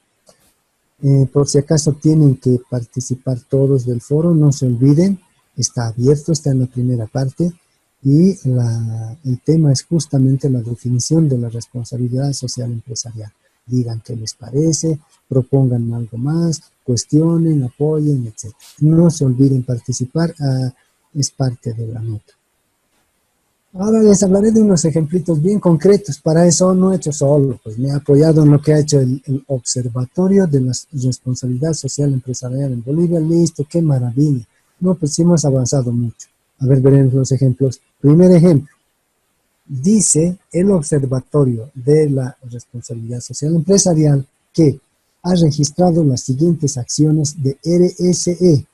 Por si acaso tienen que participar todos del foro, no se olviden, está abierto, está en la primera parte, y el tema es justamente la definición de la responsabilidad social empresarial. Digan qué les parece, propongan algo más, cuestionen, apoyen, etc. No se olviden participar, es parte de la nota. Ahora les hablaré de unos ejemplitos bien concretos. Para eso no he hecho solo, pues me he apoyado en lo que ha hecho el Observatorio de la Responsabilidad Social Empresarial en Bolivia. Listo, qué maravilla. No, pues sí hemos avanzado mucho. A ver, veremos los ejemplos. Primer ejemplo. Dice el Observatorio de la Responsabilidad Social Empresarial que ha registrado las siguientes acciones de RSE.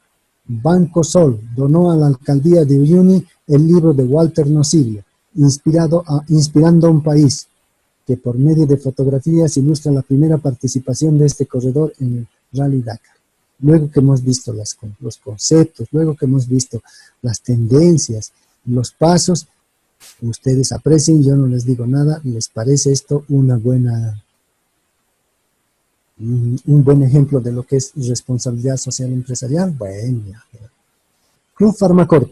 Banco Sol donó a la alcaldía de Uyuni el libro de Walter Nocirio, Inspirando a un país, que por medio de fotografías ilustra la primera participación de este corredor en el Rally Dakar. Luego que hemos visto los conceptos, luego que hemos visto las tendencias, los pasos, ustedes aprecien, yo no les digo nada, ¿les parece esto un buen ejemplo de lo que es responsabilidad social empresarial? Bueno, Club Farmacorp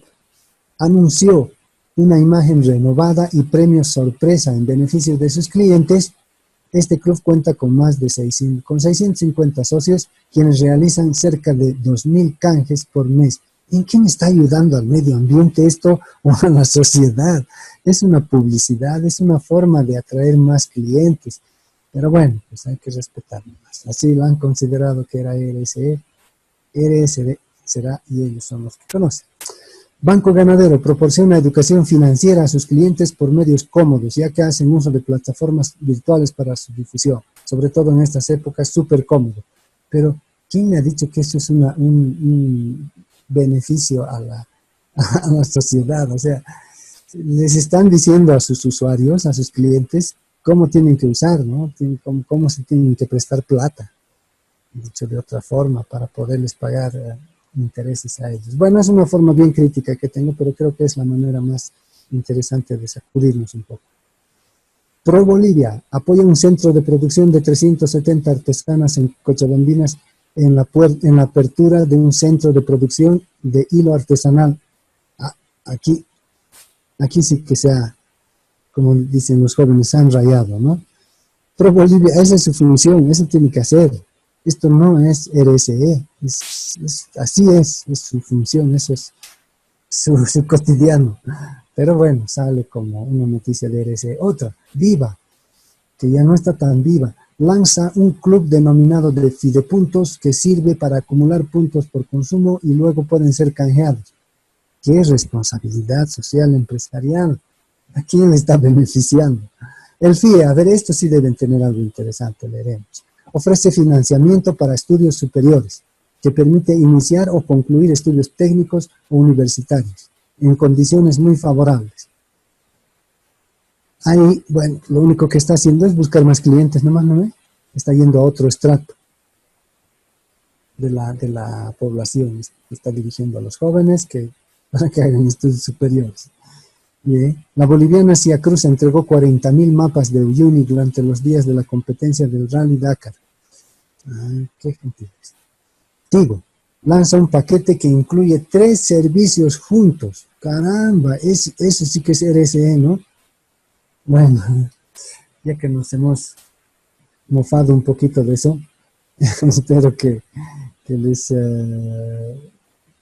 anunció una imagen renovada y premios sorpresa en beneficio de sus clientes. Este club cuenta con más de 650 socios, quienes realizan cerca de 2.000 canjes por mes. ¿En qué me está ayudando al medio ambiente esto o a la sociedad? Es una publicidad, es una forma de atraer más clientes. Pero bueno, pues hay que respetarlo más. Así lo han considerado que era RSE, RSD será y ellos son los que conocen. Banco Ganadero proporciona educación financiera a sus clientes por medios cómodos, ya que hacen uso de plataformas virtuales para su difusión, sobre todo en estas épocas, súper cómodo. Pero, ¿quién me ha dicho que eso es un beneficio a la sociedad? O sea, les están diciendo a sus usuarios, a sus clientes, cómo tienen que usar, ¿no? Cómo se tienen que prestar plata, dicho de otra forma, para poderles pagar intereses a ellos. Bueno, es una forma bien crítica que tengo, pero creo que es la manera más interesante de sacudirnos un poco. Pro Bolivia apoya un centro de producción de 370 artesanas en Cochabambinas en la apertura de un centro de producción de hilo artesanal. Aquí sí que sea, como dicen los jóvenes, se han rayado, ¿no? Pro Bolivia, esa es su función, eso tiene que hacer. Esto no es RSE, así es su función, eso es su cotidiano. Pero bueno, sale como una noticia de RSE. Otra, Viva, que ya no está tan viva, lanza un club denominado de Fidepuntos que sirve para acumular puntos por consumo y luego pueden ser canjeados. ¿Qué responsabilidad social empresarial? ¿A quién le está beneficiando? El FIE, a ver, esto sí deben tener algo interesante, leeremos. Ofrece financiamiento para estudios superiores, que permite iniciar o concluir estudios técnicos o universitarios, en condiciones muy favorables. Ahí, bueno, lo único que está haciendo es buscar más clientes, nomás, ¿no? Está yendo a otro estrato de la población, está dirigiendo a los jóvenes para que hagan estudios superiores. La boliviana Cia Cruz entregó 40.000 mapas de Uyuni durante los días de la competencia del Rally Dakar. Ay, qué gentil. Tigo lanza un paquete que incluye 3 servicios juntos. Caramba, eso sí que es RSE, ¿no? Bueno, ya que nos hemos mofado un poquito de eso, espero que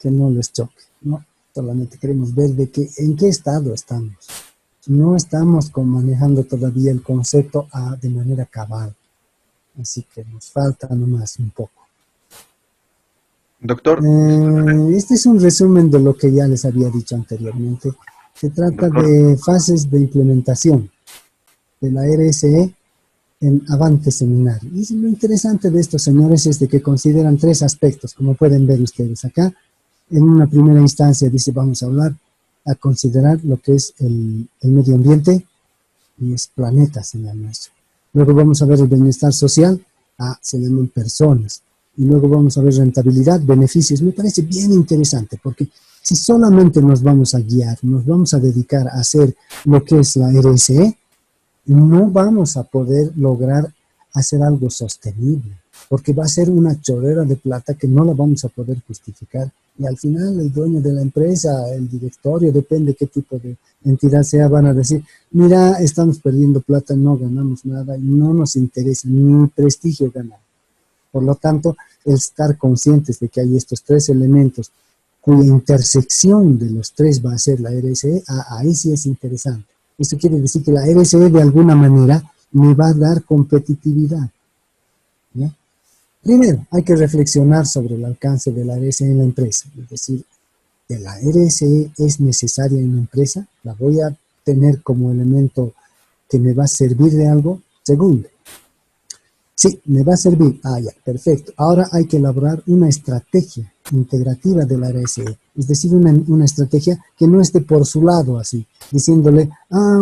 no les choque, ¿no? Solamente queremos ver en qué estado estamos. No estamos manejando todavía el concepto de manera cabal, así que nos falta nomás un poco. Doctor. Este es un resumen de lo que ya les había dicho anteriormente. Se trata de fases de implementación de la RSE en Avante Seminar. Y lo interesante de estos señores es de que consideran 3 aspectos, como pueden ver ustedes acá. En una primera instancia dice, vamos a considerar lo que es el medio ambiente, y es planeta, se llama eso. Luego vamos a ver el bienestar social, se llaman personas. Y luego vamos a ver rentabilidad, beneficios. Me parece bien interesante, porque si solamente nos vamos a guiar, nos vamos a dedicar a hacer lo que es la RSE, no vamos a poder lograr hacer algo sostenible, porque va a ser una chorrera de plata que no la vamos a poder justificar. Y al final el dueño de la empresa, el directorio, depende qué tipo de entidad sea, van a decir, mira, estamos perdiendo plata, no ganamos nada y no nos interesa, ni prestigio ganar. Por lo tanto, el estar conscientes de que hay estos 3 elementos cuya intersección de los 3 va a ser la RSE, ahí sí es interesante. Esto quiere decir que la RSE de alguna manera me va a dar competitividad, ¿no? Primero, hay que reflexionar sobre el alcance de la RSE en la empresa. Es decir, ¿que la RSE es necesaria en la empresa? ¿La voy a tener como elemento que me va a servir de algo? Segundo, sí, me va a servir. Ya, perfecto. Ahora hay que elaborar una estrategia integrativa de la RSE. Es decir, una estrategia que no esté por su lado así, diciéndole,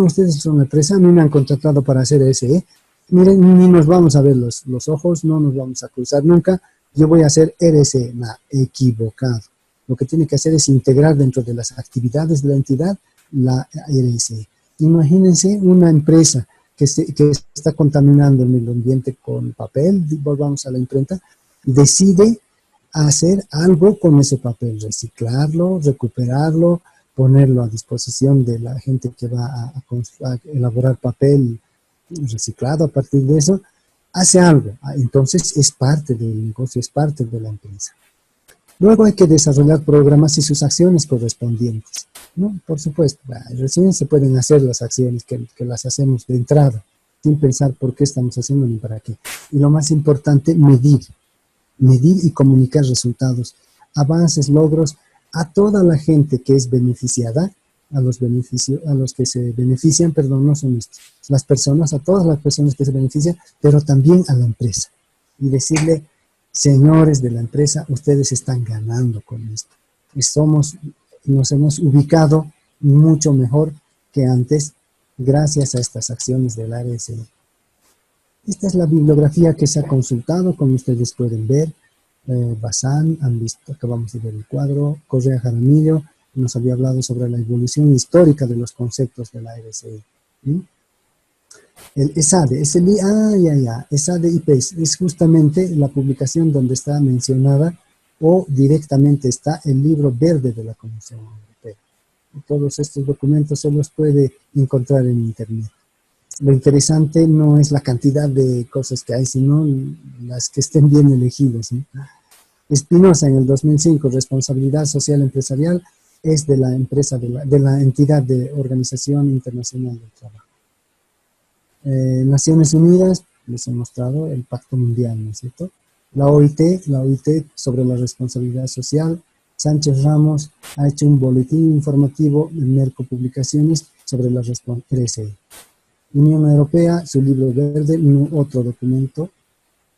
ustedes son una empresa, a mí me han contratado para hacer RSE, miren, ni nos vamos a ver los ojos, no nos vamos a cruzar nunca, yo voy a hacer RSE. Equivocado. Lo que tiene que hacer es integrar dentro de las actividades de la entidad la RSE. Imagínense una empresa que está contaminando el medio ambiente con papel, volvamos a la imprenta, decide hacer algo con ese papel, reciclarlo, recuperarlo, ponerlo a disposición de la gente que va a elaborar papel reciclado. A partir de eso, hace algo. Entonces es parte del negocio, es parte de la empresa. Luego hay que desarrollar programas y sus acciones correspondientes, ¿no? Por supuesto, recién se pueden hacer las acciones que las hacemos de entrada, sin pensar por qué estamos haciendo ni para qué. Y lo más importante, medir y comunicar resultados, avances, logros a toda la gente que es beneficiada, a los que se benefician, no son las personas, a todas las personas que se benefician, pero también a la empresa. Y decirle, señores de la empresa, ustedes están ganando con esto. Nos hemos ubicado mucho mejor que antes gracias a estas acciones del RSE. Esta es la bibliografía que se ha consultado, como ustedes pueden ver. Bazán, han visto, acabamos de ver el cuadro. Correa Jaramillo nos había hablado sobre la evolución histórica de los conceptos de la RSE. El ESADE, ESADE IPES es justamente la publicación donde está mencionada o directamente está el libro verde de la Comisión Europea. Y todos estos documentos se los puede encontrar en internet. Lo interesante no es la cantidad de cosas que hay, sino las que estén bien elegidas, ¿no? Espinosa, en el 2005, responsabilidad social empresarial, es de la empresa, de la entidad de Organización Internacional del Trabajo. Naciones Unidas, les he mostrado el Pacto Mundial, ¿no es cierto? La OIT sobre la responsabilidad social. Sánchez Ramos ha hecho un boletín informativo en Merco Publicaciones sobre la responsabilidad. Unión Europea, su libro verde, otro documento.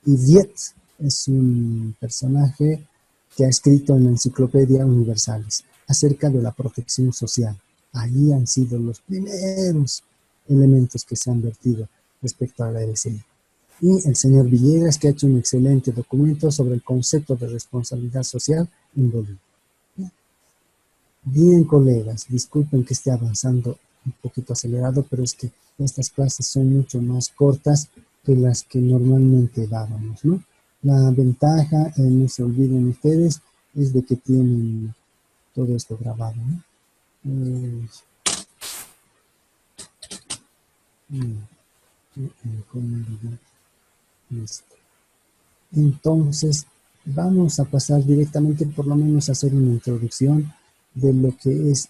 Y Viet es un personaje que ha escrito en la Enciclopedia Universalis acerca de la protección social. Allí han sido los primeros elementos que se han vertido respecto a la RSE. Y el señor Villegas, que ha hecho un excelente documento sobre el concepto de responsabilidad social en Bolivia. Bien, colegas, disculpen que esté avanzando un poquito acelerado, pero es que estas clases son mucho más cortas que las que normalmente dábamos, ¿no? La ventaja, no se olviden ustedes, es de que tienen todo esto grabado, ¿no? Listo. Entonces, vamos a pasar directamente, por lo menos a hacer una introducción de lo que es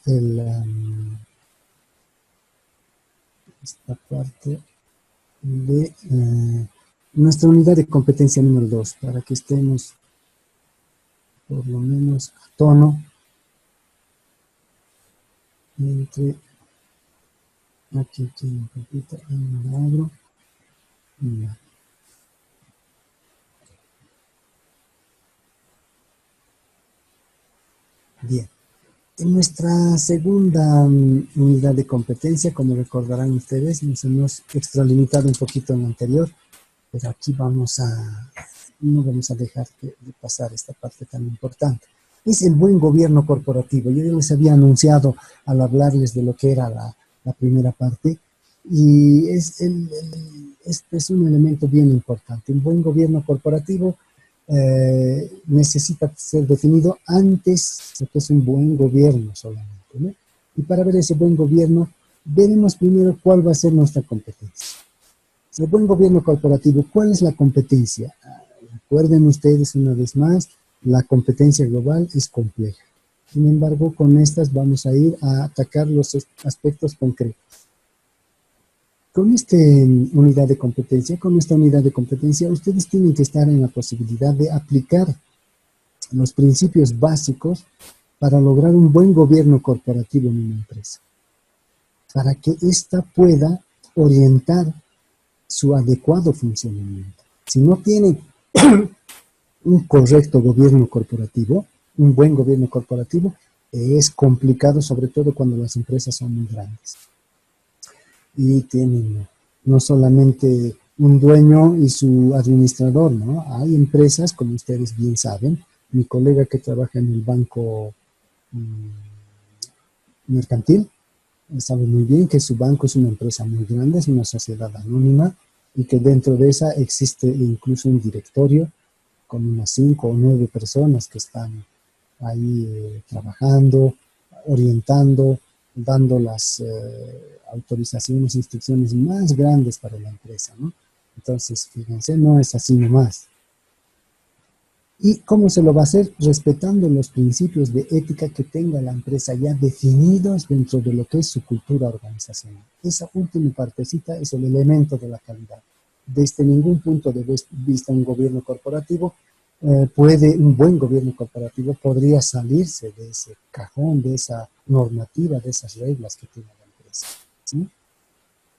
esta parte de nuestra unidad de competencia número 2, para que estemos por lo menos a tono entre aquí un poquito, lo abro. Ya. Bien. En nuestra segunda unidad de competencia, como recordarán ustedes, nos hemos extralimitado un poquito en lo anterior, pero aquí no vamos a dejar de pasar esta parte tan importante. Es el buen gobierno corporativo. Yo les había anunciado al hablarles de lo que era la primera parte, y este es un elemento bien importante. Un buen gobierno corporativo necesita ser definido antes de que es un buen gobierno solamente, ¿no? Y para ver ese buen gobierno, veremos primero cuál va a ser nuestra competencia. El buen gobierno corporativo, ¿cuál es la competencia? Recuerden ustedes una vez más, la competencia global es compleja. Sin embargo, con estas vamos a ir a atacar los aspectos concretos. Con esta unidad de competencia, ustedes tienen que estar en la posibilidad de aplicar los principios básicos para lograr un buen gobierno corporativo en una empresa, para que ésta pueda orientar su adecuado funcionamiento. Si no tiene un correcto gobierno corporativo, un buen gobierno corporativo, es complicado, sobre todo cuando las empresas son muy grandes. Y tienen no solamente un dueño y su administrador, ¿no? Hay empresas, como ustedes bien saben, mi colega que trabaja en el banco mercantil, sabe muy bien que su banco es una empresa muy grande, es una sociedad anónima, y que dentro de esa existe incluso un directorio con unas 5 o 9 personas que están ahí trabajando, orientando, dando las autorizaciones, instrucciones más grandes para la empresa, ¿no? Entonces, fíjense, no es así nomás. ¿Y cómo se lo va a hacer? Respetando los principios de ética que tenga la empresa ya definidos dentro de lo que es su cultura organizacional. Esa última partecita es el elemento de la calidad. Desde ningún punto de vista un gobierno corporativo un buen gobierno corporativo podría salirse de ese cajón, de esa normativa, de esas reglas que tiene la empresa, ¿sí?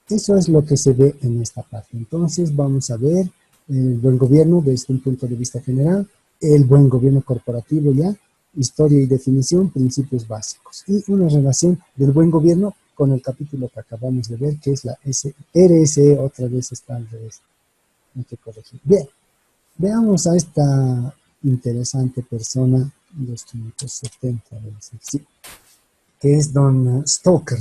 Eso es lo que se ve en esta parte. Entonces vamos a ver el buen gobierno desde un punto de vista general, el buen gobierno corporativo ya, historia y definición, principios básicos, y una relación del buen gobierno con el capítulo que acabamos de ver, que es la RSE, otra vez está al revés, hay que corregir. Bien, veamos a esta interesante persona, 270, sí, que es Don Stoker.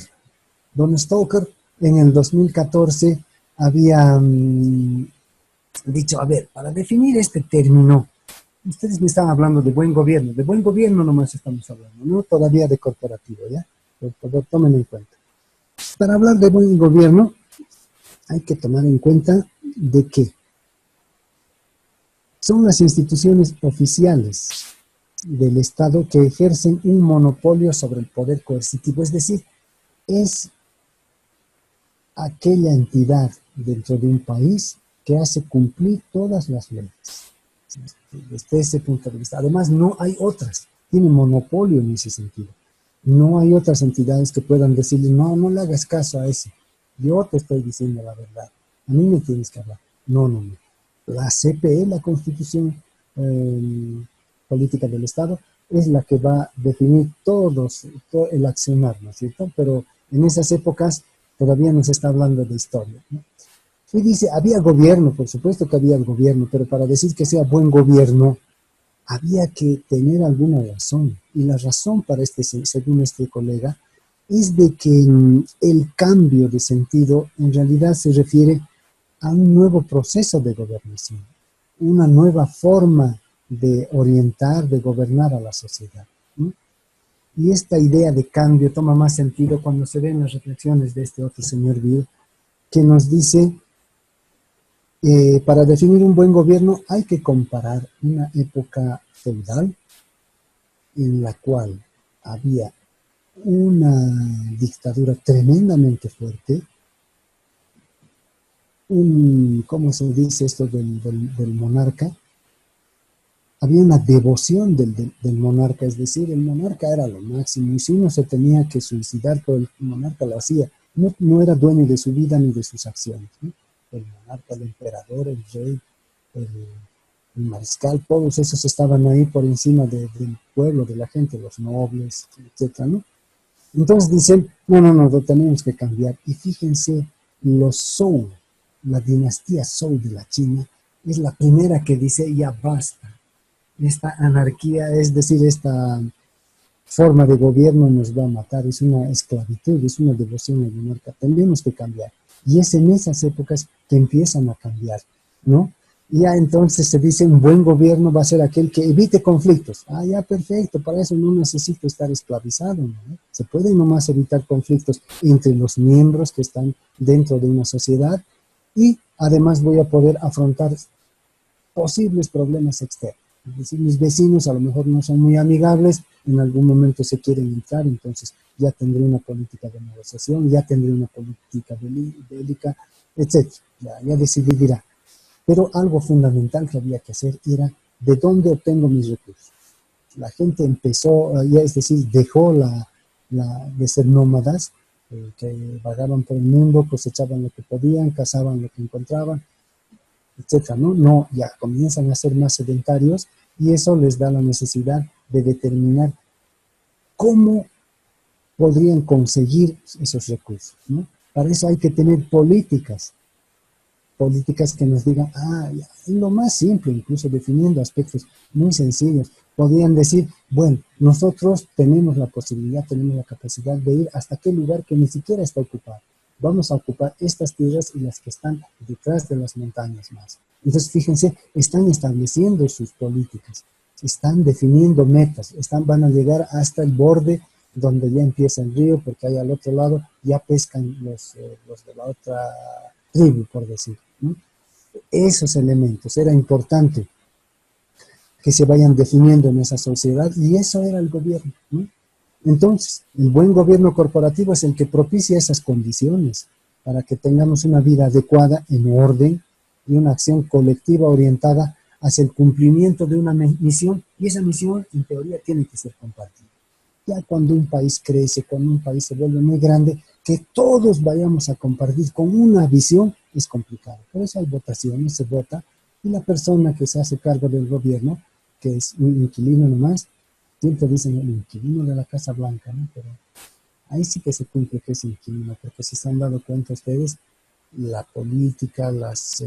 Don Stoker en el 2014 había dicho, a ver, para definir este término, ustedes me estaban hablando de buen gobierno nomás estamos hablando, no todavía de corporativo, ¿ya? Por favor, tomen en cuenta. Para hablar de buen gobierno, hay que tomar en cuenta de que son las instituciones oficiales del Estado que ejercen un monopolio sobre el poder coercitivo, es decir, es aquella entidad dentro de un país que hace cumplir todas las leyes. Desde ese punto de vista. Además, no hay otras, tiene monopolio en ese sentido. No hay otras entidades que puedan decirle, no le hagas caso a ese. Yo te estoy diciendo la verdad. A mí me tienes que hablar. No. La CPE, la Constitución Política del Estado, es la que va a definir todo el accionar, ¿no es cierto? Pero en esas épocas todavía nos está hablando de historia, ¿no? Y dice, había gobierno, por supuesto que había gobierno, pero para decir que sea buen gobierno, había que tener alguna razón. Y la razón para según este colega, es de que el cambio de sentido en realidad se refiere a un nuevo proceso de gobernación, una nueva forma de orientar, de gobernar a la sociedad, ¿no? Y esta idea de cambio toma más sentido cuando se ven las reflexiones de este otro señor Bill, que nos dice, para definir un buen gobierno hay que comparar una época feudal en la cual había una dictadura tremendamente fuerte, ¿cómo se dice esto del monarca? Había una devoción del monarca, es decir, el monarca era lo máximo, y si uno se tenía que suicidar por el monarca lo hacía, no era dueño de su vida ni de sus acciones, ¿no? El monarca, el emperador, el rey, el mariscal, todos esos estaban ahí por encima del pueblo, de la gente, los nobles, etcétera, ¿no? Entonces dicen, no, lo tenemos que cambiar. Y fíjense, los Zhou, la dinastía Zhou de la China, es la primera que dice, ya basta. Esta anarquía, es decir, esta forma de gobierno nos va a matar, es una esclavitud, es una devoción al monarca, tenemos que cambiar. Y es en esas épocas que empiezan a cambiar, ¿no? Y ya entonces se dice, un buen gobierno va a ser aquel que evite conflictos. Ah, ya perfecto, para eso no necesito estar esclavizado, ¿no? Se pueden nomás evitar conflictos entre los miembros que están dentro de una sociedad y además voy a poder afrontar posibles problemas externos. Es decir, mis vecinos a lo mejor no son muy amigables, en algún momento se quieren entrar, entonces ya tendré una política de negociación, ya tendré una política bélica, etc. Ya decidirá. Pero algo fundamental que había que hacer era de dónde obtengo mis recursos. La gente empezó, ya es decir, dejó de ser nómadas, que vagaban por el mundo, cosechaban lo que podían, cazaban lo que encontraban, etcétera, ¿no? No, ya comienzan a ser más sedentarios y eso les da la necesidad de determinar cómo podrían conseguir esos recursos, ¿no? Para eso hay que tener políticas que nos digan, ya, es lo más simple, incluso definiendo aspectos muy sencillos. Podrían decir, bueno, nosotros tenemos la posibilidad, tenemos la capacidad de ir hasta aquel lugar que ni siquiera está ocupado. Vamos a ocupar estas tierras y las que están detrás de las montañas más. Entonces, fíjense, están estableciendo sus políticas, están definiendo metas, van a llegar hasta el borde donde ya empieza el río, porque ahí al otro lado ya pescan los de la otra tribu, por decir, ¿no? Esos elementos, era importante que se vayan definiendo en esa sociedad y eso era el gobierno, ¿no? Entonces, el buen gobierno corporativo es el que propicia esas condiciones para que tengamos una vida adecuada, en orden, y una acción colectiva orientada hacia el cumplimiento de una misión, y esa misión, en teoría, tiene que ser compartida. Ya cuando un país crece, cuando un país se vuelve muy grande, que todos vayamos a compartir con una visión es complicado. Por eso hay votaciones, se vota, y la persona que se hace cargo del gobierno, que es un inquilino nomás, siempre dicen el inquilino de la Casa Blanca, ¿no? Pero ahí sí que se cumple que es inquilino, porque si se han dado cuenta ustedes, la política, las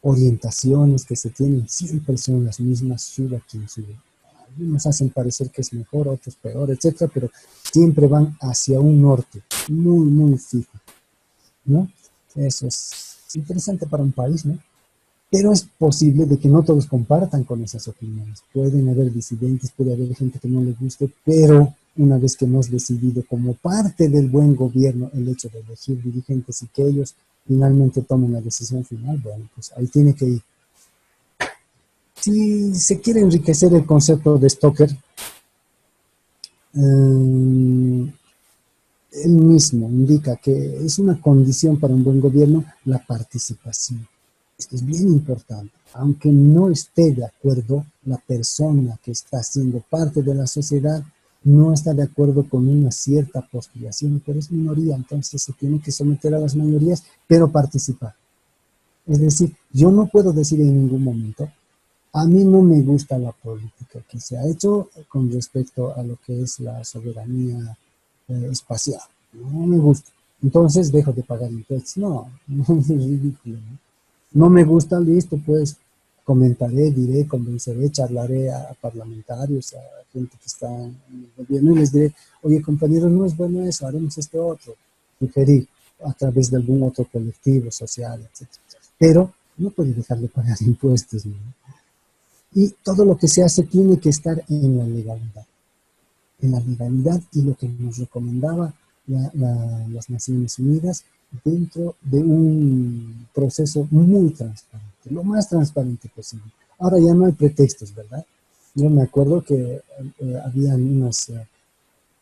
orientaciones que se tienen siempre son las mismas, suba quien sube. Algunos hacen parecer que es mejor, otros peor, etcétera, pero siempre van hacia un norte muy, muy fijo, ¿no? Eso es interesante para un país, ¿no? Pero es posible de que no todos compartan con esas opiniones. Pueden haber disidentes, puede haber gente que no les guste, pero una vez que hemos decidido como parte del buen gobierno el hecho de elegir dirigentes y que ellos finalmente tomen la decisión final, bueno, pues ahí tiene que ir. Si se quiere enriquecer el concepto de Stoker, él mismo indica que es una condición para un buen gobierno la participación. Esto es bien importante. Aunque no esté de acuerdo la persona que está siendo parte de la sociedad, no está de acuerdo con una cierta postulación, pero es minoría, entonces se tiene que someter a las mayorías, pero participar. Es decir, yo no puedo decir en ningún momento, a mí no me gusta la política que se ha hecho con respecto a lo que es la soberanía espacial. No me gusta. Entonces dejo de pagar impuestos. No, es ridículo, ¿no? No me gusta, listo, pues comentaré, diré, convenceré, charlaré a parlamentarios, a gente que está en el gobierno y les diré, oye compañeros, no es bueno eso, haremos este otro, sugerir a través de algún otro colectivo social, etc. Pero no puede dejar de pagar impuestos, ¿no? Y todo lo que se hace tiene que estar en la legalidad. En la legalidad y lo que nos recomendaba las Naciones Unidas dentro de un proceso muy transparente, lo más transparente posible. Ahora ya no hay pretextos, ¿verdad? Yo me acuerdo que habían unas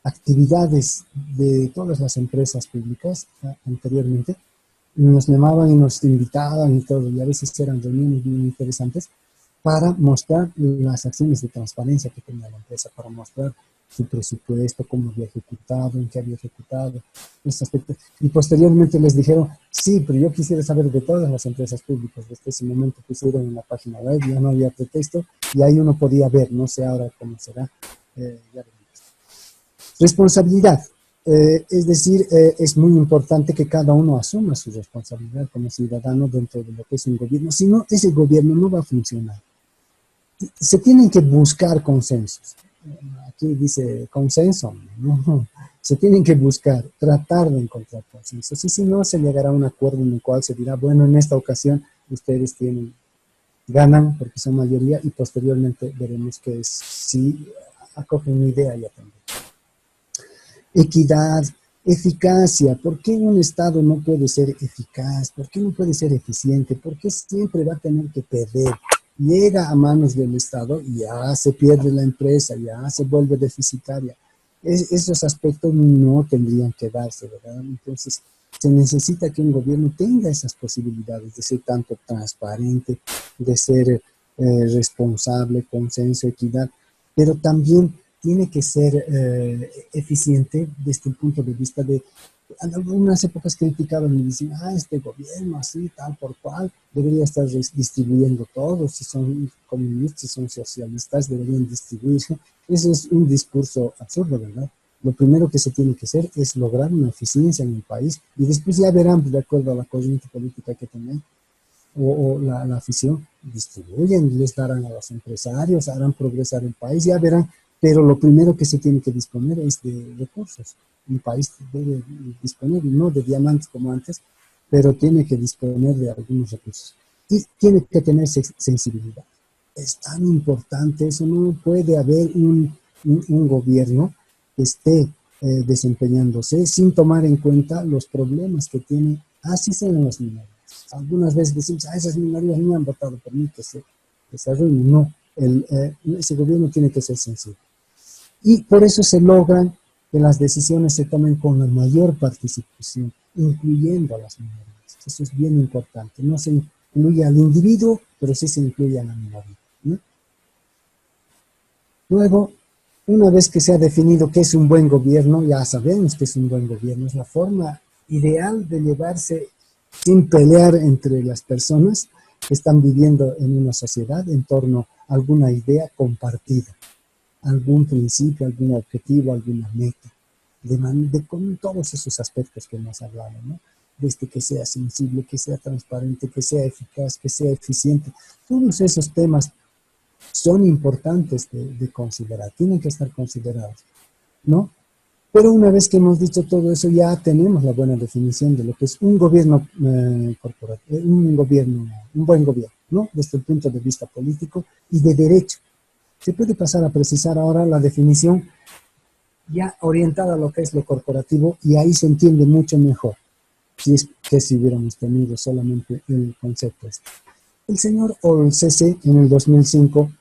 actividades de todas las empresas públicas anteriormente, nos llamaban y nos invitaban y todo, y a veces eran reuniones muy interesantes para mostrar las acciones de transparencia que tenía la empresa, para mostrar su presupuesto, cómo había ejecutado, en qué había ejecutado, esos aspectos. Y posteriormente les dijeron, sí, pero yo quisiera saber de todas las empresas públicas. Desde ese momento pusieron en la página web, ya no había pretexto, y ahí uno podía ver, no sé ahora cómo será, ya veremos. Responsabilidad. Es decir, es muy importante que cada uno asuma su responsabilidad como ciudadano dentro de lo que es un gobierno, si no, ese gobierno no va a funcionar. Se tienen que buscar consensos. Aquí dice consenso, ¿no? Se tienen que buscar, tratar de encontrar consensos, y si no, se llegará a un acuerdo en el cual se dirá, bueno, en esta ocasión ustedes ganan porque son mayoría, y posteriormente veremos que si acogen una idea ya también. Equidad, eficacia. ¿Por qué un Estado no puede ser eficaz? ¿Por qué no puede ser eficiente? ¿Por qué siempre va a tener que perder? Llega a manos del Estado y ya se pierde la empresa, ya se vuelve deficitaria. Esos aspectos no tendrían que darse, ¿verdad? Entonces, se necesita que un gobierno tenga esas posibilidades de ser tanto transparente, de ser responsable, consenso, equidad, pero también tiene que ser eficiente desde el punto de vista de, en algunas épocas criticaban y decían, este gobierno así, tal por cual, debería estar distribuyendo todo, si son comunistas, si son socialistas, deberían distribuirse. Ese es un discurso absurdo, ¿verdad? Lo primero que se tiene que hacer es lograr una eficiencia en el país, y después ya verán, de acuerdo a la corriente política que tengan, o la afición, distribuyen, les darán a los empresarios, harán progresar el país, ya verán, pero lo primero que se tiene que disponer es de recursos. Un país debe disponer, no de diamantes como antes, pero tiene que disponer de algunos recursos. Y tiene que tener sensibilidad. Es tan importante eso, no puede haber un gobierno que esté desempeñándose sin tomar en cuenta los problemas que tiene, así sean las minorías. Algunas veces decimos, esas minorías no han votado por mí, que se desarrollen. No, ese gobierno tiene que ser sensible. Y por eso se logran que las decisiones se tomen con la mayor participación, incluyendo a las minorías. Eso es bien importante. No se incluye al individuo, pero sí se incluye a la minoría, ¿no? Luego, una vez que se ha definido qué es un buen gobierno, ya sabemos que es un buen gobierno, es la forma ideal de llevarse sin pelear entre las personas que están viviendo en una sociedad en torno a alguna idea compartida, algún principio, algún objetivo, alguna meta, con todos esos aspectos que hemos hablado, ¿no? Desde que sea sensible, que sea transparente, que sea eficaz, que sea eficiente. Todos esos temas son importantes de considerar, tienen que estar considerados, ¿no? Pero una vez que hemos dicho todo eso, ya tenemos la buena definición de lo que es un gobierno corporativo, un buen gobierno, ¿no? Desde el punto de vista político y de derecho. Se puede pasar a precisar ahora la definición ya orientada a lo que es lo corporativo, y ahí se entiende mucho mejor si es que si hubiéramos tenido solamente el concepto este. El señor Olcese en el 2005,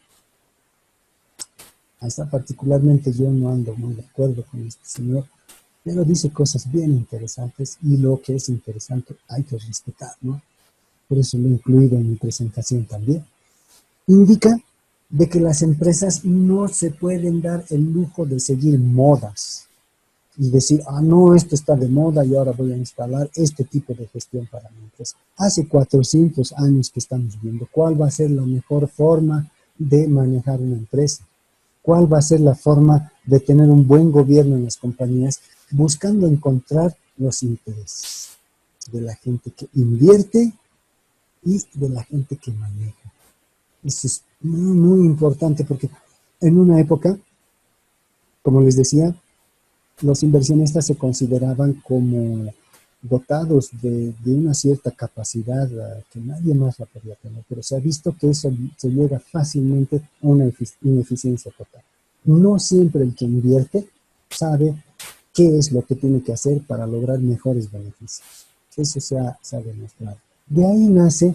hasta particularmente yo no ando muy de acuerdo con este señor, pero dice cosas bien interesantes, y lo que es interesante hay que respetar, ¿no? Por eso lo he incluido en mi presentación también. Indica de que las empresas no se pueden dar el lujo de seguir modas y decir, no, esto está de moda y ahora voy a instalar este tipo de gestión para mi empresa. Hace 400 años que estamos viendo cuál va a ser la mejor forma de manejar una empresa, cuál va a ser la forma de tener un buen gobierno en las compañías, buscando encontrar los intereses de la gente que invierte y de la gente que maneja. Eso es muy, muy importante porque en una época, como les decía, los inversionistas se consideraban como dotados de una cierta capacidad que nadie más la podía tener, pero se ha visto que eso se llega fácilmente a una ineficiencia total. No siempre el que invierte sabe qué es lo que tiene que hacer para lograr mejores beneficios. Eso se ha demostrado. De ahí nace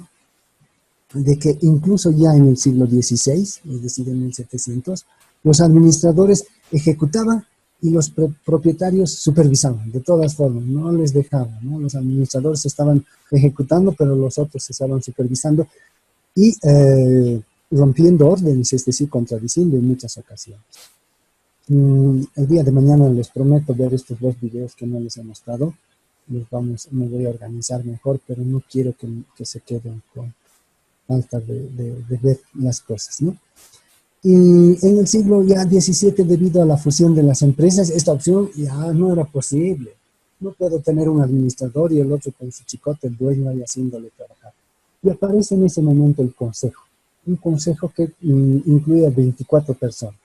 de que incluso ya en el siglo XVI, es decir, en 1700, los administradores ejecutaban y los propietarios supervisaban, de todas formas, no les dejaban, ¿no? Los administradores estaban ejecutando, pero los otros estaban supervisando y rompiendo órdenes, es decir, contradiciendo en muchas ocasiones. El día de mañana les prometo ver estos dos videos que no les he mostrado, me voy a organizar mejor, pero no quiero que se queden con falta de ver las cosas, ¿no? Y en el siglo ya XVII, debido a la fusión de las empresas, esta opción ya no era posible. No puedo tener un administrador y el otro con su chicote, el dueño, ahí haciéndole trabajar. Y aparece en ese momento el consejo, un consejo que incluía 24 personas.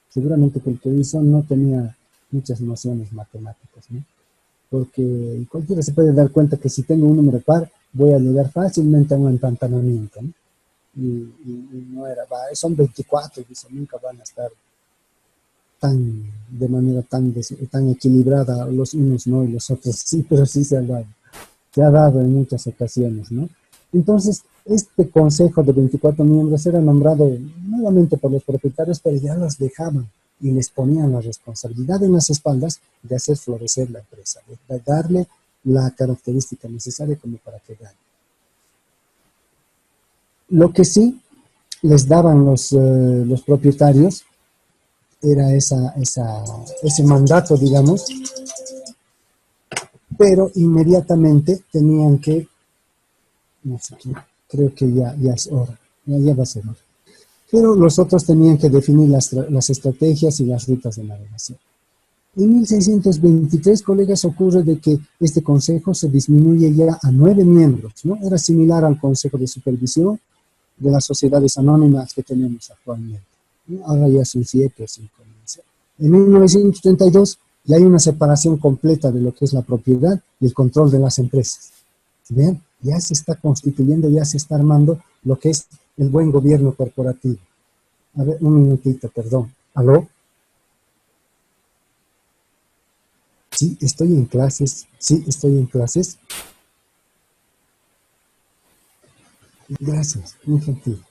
Seguramente que el que hizo no tenía muchas nociones matemáticas, ¿no? Porque cualquiera se puede dar cuenta que si tengo un número par, voy a llegar fácilmente a un empantanamiento, ¿no? Y no era, son 24, dice, nunca van a estar de manera tan equilibrada, los unos no y los otros sí, pero sí se ha dado en muchas ocasiones, ¿no? Entonces, este consejo de 24 miembros era nombrado nuevamente por los propietarios, pero ya los dejaban y les ponían la responsabilidad en las espaldas de hacer florecer la empresa, de darle la característica necesaria como para que gane. Lo que sí les daban los propietarios era ese mandato, digamos, pero inmediatamente tenían que, no sé, creo que ya es hora, ya va a ser hora. Pero los otros tenían que definir las estrategias y las rutas de navegación. En 1623, colegas, ocurre de que este consejo se disminuye ya a 9 miembros, ¿no? Era similar al consejo de supervisión de las sociedades anónimas que tenemos actualmente, ¿no? Ahora ya son 7 o 5. En 1932 ya hay una separación completa de lo que es la propiedad y el control de las empresas. ¿Ven? Ya se está constituyendo, ya se está armando lo que es el buen gobierno corporativo. A ver, un minutito, perdón. ¿Aló? Sí, estoy en clases. Sí, estoy en clases. Gracias, muy gentil.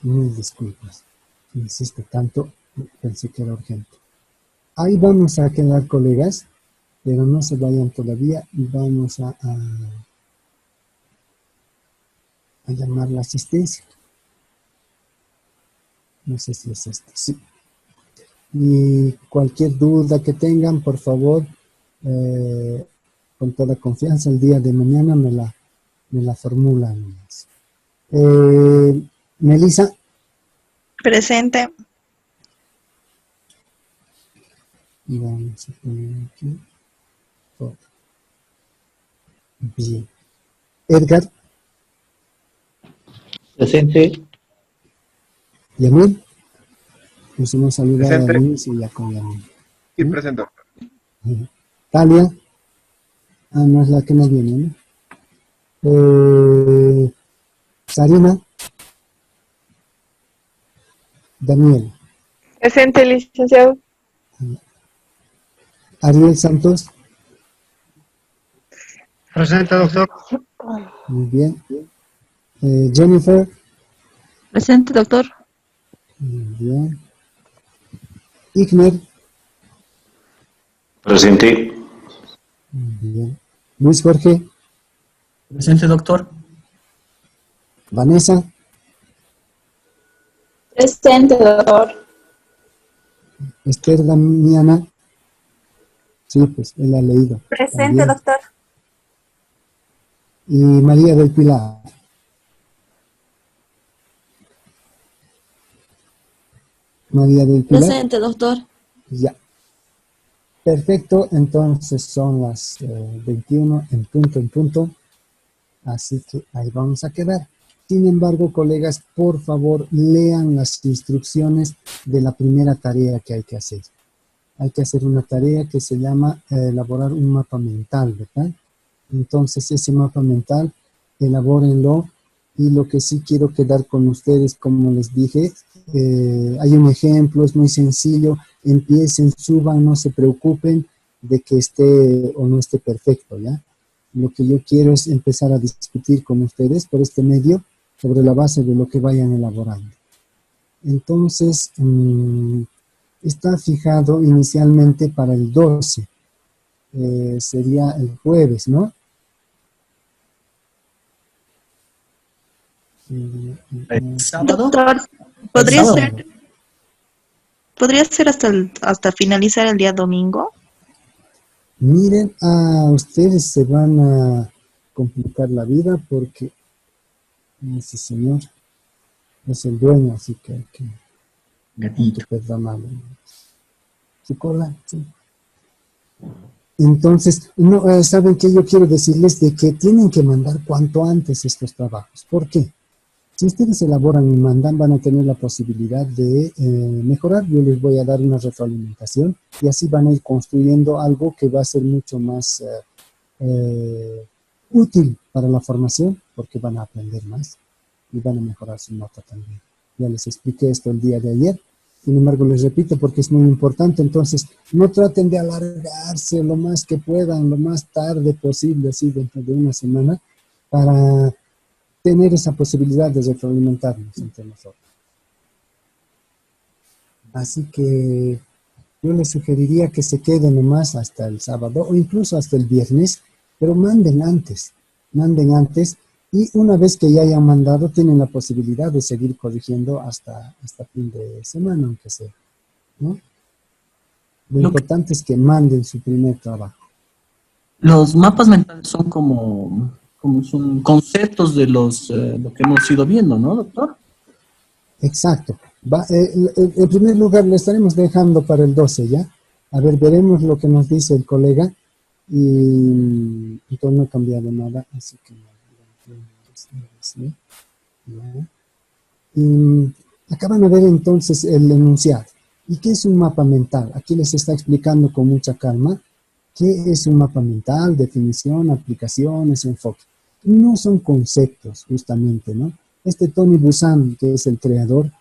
Mil disculpas. Insiste tanto, pensé que era urgente. Ahí vamos a quedar, colegas, pero no se vayan todavía y vamos a llamar la asistencia. No sé si es esto, sí. Y cualquier duda que tengan, por favor, con toda confianza, el día de mañana me la formulan. Melissa. Presente. Vamos a poner aquí. Todo. Bien. Edgar. Presente. Yamil. Nos hemos saludado a Luis y ya con Yamil. Sí, presente. Talia. No es la que no viene, ¿no? Sarina. Daniel. Presente, licenciado. Ariel Santos. Presente, doctor. Muy bien. Jennifer. Presente, doctor. Muy bien. Igner. Presente. Muy bien. Luis Jorge. Presente, doctor. Vanessa. Presente, doctor. Esther Damiana. Sí, pues él ha leído. Presente, también. doctor. Y María del Pilar. María del Pilar. Presente, doctor. Ya. Perfecto, entonces son las 21 en punto. Así que ahí vamos a quedar. Sin embargo, colegas, por favor, lean las instrucciones de la primera tarea que hay que hacer. Hay que hacer una tarea que se llama elaborar un mapa mental, ¿verdad? Entonces, ese mapa mental, elabórenlo. Y lo que sí quiero quedar con ustedes, como les dije, hay un ejemplo, es muy sencillo. Empiecen, suban, no se preocupen de que esté o no esté perfecto, ¿ya? Lo que yo quiero es empezar a discutir con ustedes por este medio sobre la base de lo que vayan elaborando. Entonces, está fijado inicialmente para el 12. Sería el jueves, ¿no? ¿Sábado? Doctor, Sábado. ¿podría ser hasta finalizar el día domingo? Miren, ustedes se van a complicar la vida porque ese señor es el dueño, así que hay que Gatito. perdonarlo. Su cola, sí. Entonces, no, saben que yo quiero decirles de que tienen que mandar cuanto antes estos trabajos. ¿Por qué? Si ustedes elaboran y mandan, van a tener la posibilidad de mejorar. Yo les voy a dar una retroalimentación y así van a ir construyendo algo que va a ser mucho más útil para la formación, porque van a aprender más y van a mejorar su nota también. Ya les expliqué esto el día de ayer. Sin embargo, les repito porque es muy importante. Entonces, no traten de alargarse lo más que puedan, lo más tarde posible, así dentro de una semana, para tener esa posibilidad de retroalimentarnos entre nosotros. Así que yo les sugeriría que se queden nomás hasta el sábado o incluso hasta el viernes, pero manden antes, y una vez que ya hayan mandado tienen la posibilidad de seguir corrigiendo hasta fin de semana, aunque sea, ¿no? Lo importante es que manden su primer trabajo. Los mapas mentales son como son conceptos de lo que hemos ido viendo, ¿no, doctor? Exacto. En primer lugar, lo estaremos dejando para el 12, ¿ya? A ver, veremos lo que nos dice el colega y entonces no he cambiado nada, así que ¿sí? ¿Ya? Y acaban de ver entonces el enunciado. ¿Y qué es un mapa mental? Aquí les está explicando con mucha calma qué es un mapa mental, definición, aplicaciones, enfoque. No son conceptos, justamente, ¿no? Tony Buzan, que es el creador,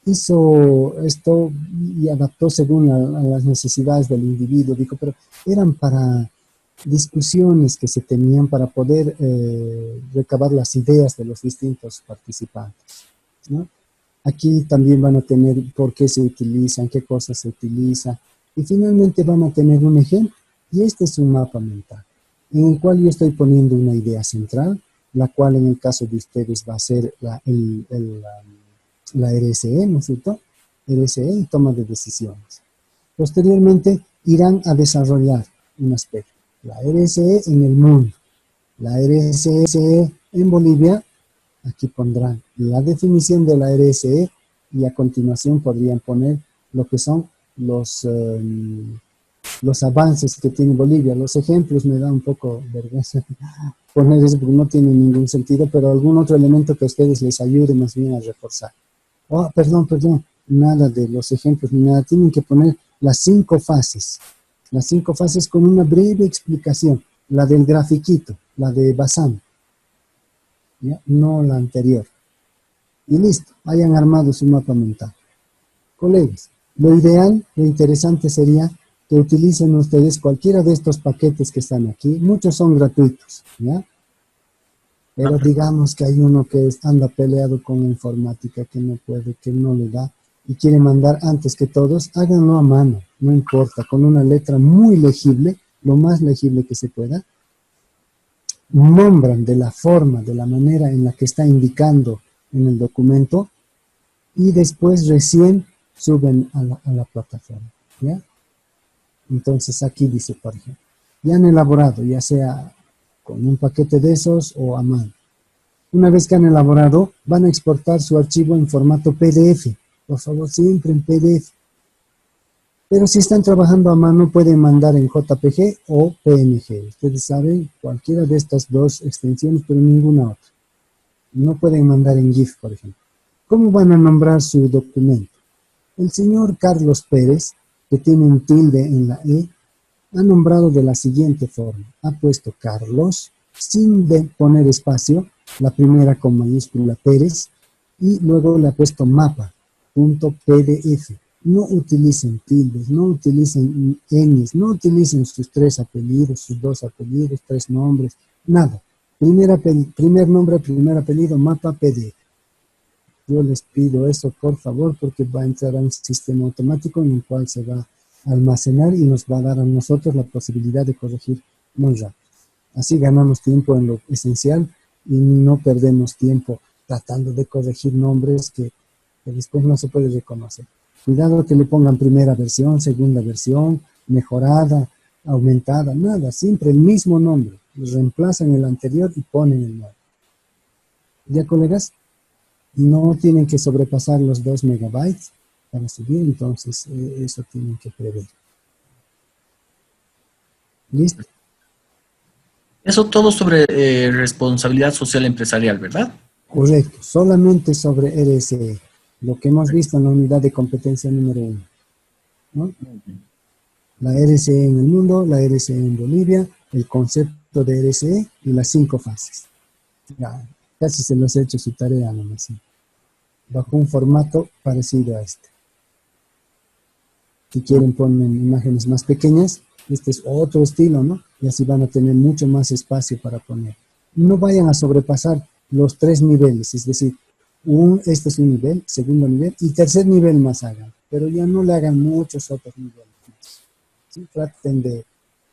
hizo esto y adaptó según a las necesidades del individuo. Dijo, pero eran para discusiones que se tenían para poder recabar las ideas de los distintos participantes, ¿no? Aquí también van a tener por qué se utilizan, qué cosas se utiliza, y finalmente van a tener un ejemplo, y este es un mapa mental, en el cual yo estoy poniendo una idea central, la cual en el caso de ustedes va a ser la RSE, ¿no es cierto? RSE y toma de decisiones. Posteriormente irán a desarrollar un aspecto, la RSE en el mundo, la RSE en Bolivia. Aquí pondrán la definición de la RSE y a continuación podrían poner lo que son los avances que tiene Bolivia. Los ejemplos me da un poco vergüenza poner eso porque no tiene ningún sentido, pero algún otro elemento que a ustedes les ayude más bien a reforzar. Oh, perdón, nada de los ejemplos ni nada. Tienen que poner las 5 fases con una breve explicación, la del grafiquito, la de Bazán. ¿Ya? No la anterior. Y listo, hayan armado su mapa mental. Colegas, lo ideal, lo interesante sería que utilicen ustedes cualquiera de estos paquetes que están aquí. Muchos son gratuitos, ¿ya? Pero digamos que hay uno que anda peleado con la informática, que no puede, que no le da, y quiere mandar antes que todos, háganlo a mano, no importa, con una letra muy legible, lo más legible que se pueda. Nombran de la forma, de la manera en la que está indicando en el documento y después recién suben a la plataforma, ¿ya? Entonces aquí dice, por ejemplo, ya han elaborado, ya sea con un paquete de esos o a mano. Una vez que han elaborado, van a exportar su archivo en formato PDF. Por favor, siempre en PDF. Pero si están trabajando a mano, pueden mandar en JPG o PNG. Ustedes saben, cualquiera de estas dos extensiones, pero ninguna otra. No pueden mandar en GIF, por ejemplo. ¿Cómo van a nombrar su documento? El señor Carlos Pérez, que tiene un tilde en la E, ha nombrado de la siguiente forma. Ha puesto Carlos, sin poner espacio, la primera con mayúscula Pérez, y luego le ha puesto mapa.pdf. No utilicen tildes, no utilicen ñes, no utilicen sus 3 apellidos, sus 2 apellidos, 3 nombres, nada. Primer nombre, primer apellido, mapa, PDF. Yo les pido eso, por favor, porque va a entrar a un sistema automático en el cual se va a almacenar y nos va a dar a nosotros la posibilidad de corregir muy rápido. Así ganamos tiempo en lo esencial y no perdemos tiempo tratando de corregir nombres que después no se puede reconocer. Cuidado que le pongan primera versión, segunda versión, mejorada, aumentada, nada, siempre el mismo nombre. Reemplazan el anterior y ponen el nuevo. ¿Ya, colegas? No tienen que sobrepasar los 2 megabytes para subir, entonces eso tienen que prever. ¿Listo? Eso todo sobre responsabilidad social empresarial, ¿verdad? Correcto, solamente sobre RSE, lo que hemos visto en la unidad de competencia número 1, ¿no? La RSE en el mundo, la RSE en Bolivia, el concepto de RSE y las 5 fases. Ya, casi se los he hecho su tarea nomás, ¿sí? Bajo un formato parecido a este. Si quieren ponen imágenes más pequeñas, este es otro estilo, ¿no? Y así van a tener mucho más espacio para poner. No vayan a sobrepasar los 3 niveles, es decir, este es un nivel, segundo nivel y tercer nivel más hagan, pero ya no le hagan muchos otros niveles más. ¿Sí? Traten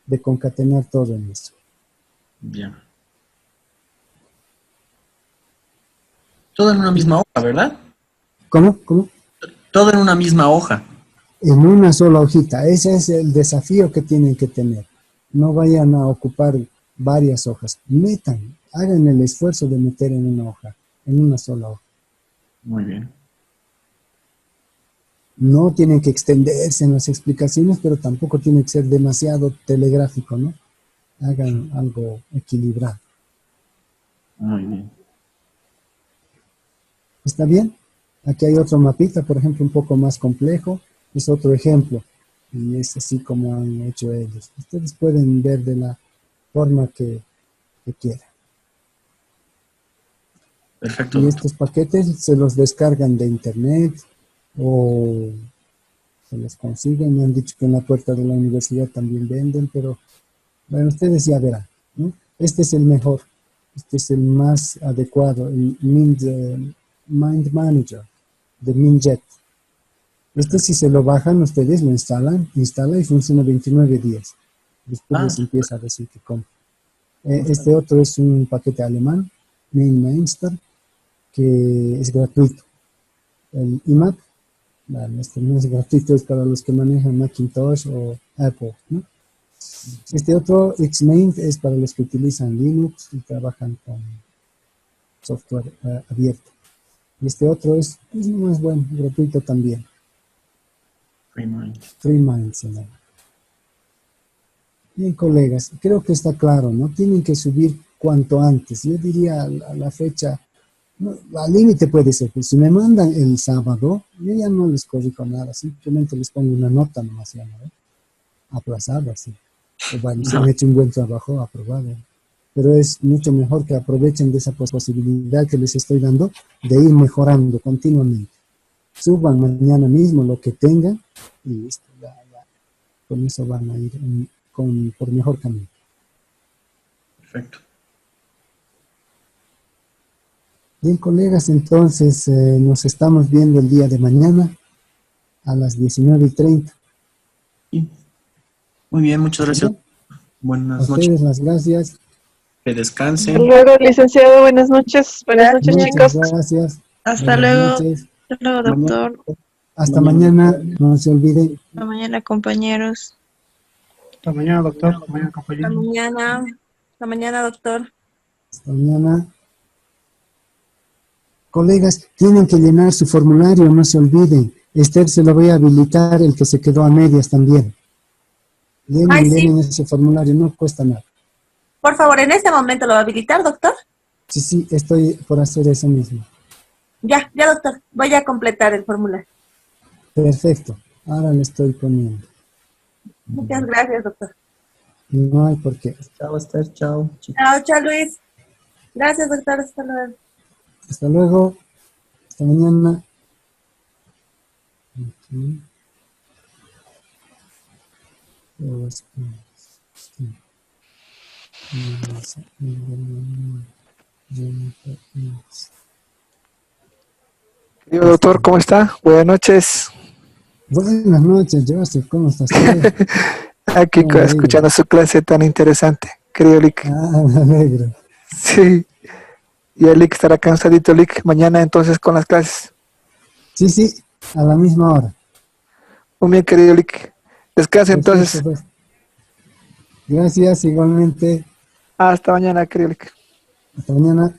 de concatenar todo en eso. Bien. Todo en una misma hoja, ¿verdad? ¿Cómo? ¿Cómo? Todo en una misma hoja. En una sola hojita. Ese es el desafío que tienen que tener. No vayan a ocupar varias hojas. Hagan el esfuerzo de meter en una hoja, en una sola hoja. Muy bien. No tienen que extenderse en las explicaciones, pero tampoco tiene que ser demasiado telegráfico, ¿no? Hagan algo equilibrado. Muy bien. ¿Está bien? Aquí hay otro mapita, por ejemplo, un poco más complejo. Es otro ejemplo. Y es así como han hecho ellos. Ustedes pueden ver de la forma que quieran. Perfecto. Y estos paquetes se los descargan de internet o se los consiguen. Me han dicho que en la puerta de la universidad también venden, pero bueno, ustedes ya verán, ¿no? Este es el mejor. Este es el más adecuado, el Mind Manager de Mindjet. Este si se lo bajan, ustedes lo instala y funciona 29 días. Después les empieza a decir que compra. Este otro es un paquete alemán, Mainster, que es gratuito. El IMAP, bueno, este no es gratuito, es para los que manejan Macintosh o Apple, ¿no? Este otro, Xmain, es para los que utilizan Linux y trabajan con software abierto. Y este otro es más bueno, gratuito también. FreeMind se llama. Bien, colegas, creo que está claro, ¿no? Tienen que subir cuanto antes. Yo diría a la fecha, no, al límite puede ser, pues si me mandan el sábado, yo ya no les corrijo nada, simplemente les pongo una nota nomás, ya, ¿no? Aplazada, sí. O bueno, si han hecho un buen trabajo, aprobado. Pero es mucho mejor que aprovechen de esa posibilidad que les estoy dando de ir mejorando continuamente. Suban mañana mismo lo que tengan y listo, ya. Con eso van a ir por mejor camino. Perfecto. Bien, colegas, entonces nos estamos viendo el día de mañana a las 19:30. Sí. Muy bien, muchas gracias. Buenas A ustedes noches. las gracias. Que descansen. Hasta luego, licenciado. Buenas noches. Buenas noches, Muchas chicos. gracias. Hasta Buenas luego. noches. Hasta luego, doctor. Hasta mañana, no se olviden. Hasta mañana, compañeros. Hasta mañana, doctor. Hasta mañana, compañero. Hasta mañana, doctor. Hasta mañana. Colegas, tienen que llenar su formulario, no se olviden. Esther, se lo voy a habilitar el que se quedó a medias también. Ay, sí. Llenen ese formulario, no cuesta nada. Por favor, en este momento lo va a habilitar, doctor. Sí, estoy por hacer eso mismo. Ya, doctor. Voy a completar el formulario. Perfecto, ahora le estoy poniendo. Muchas gracias, doctor. No hay por qué. Chao, Esther, chao. Chao, Luis. Gracias, doctor. Hasta luego. Hasta luego, hasta mañana. Aquí. Querido doctor, ¿cómo está? Buenas noches. Buenas noches, Joseph, ¿cómo estás tú? Aquí Me alegro. escuchando su clase tan interesante, querido Lick. Me alegro. Sí, y el Lick estará cansadito, Lick, mañana entonces con las clases. Sí, a la misma hora. Muy bien, querido Lick. Descansa Perfecto, entonces. pues. Gracias, igualmente. Hasta mañana, querido Lick. Hasta mañana.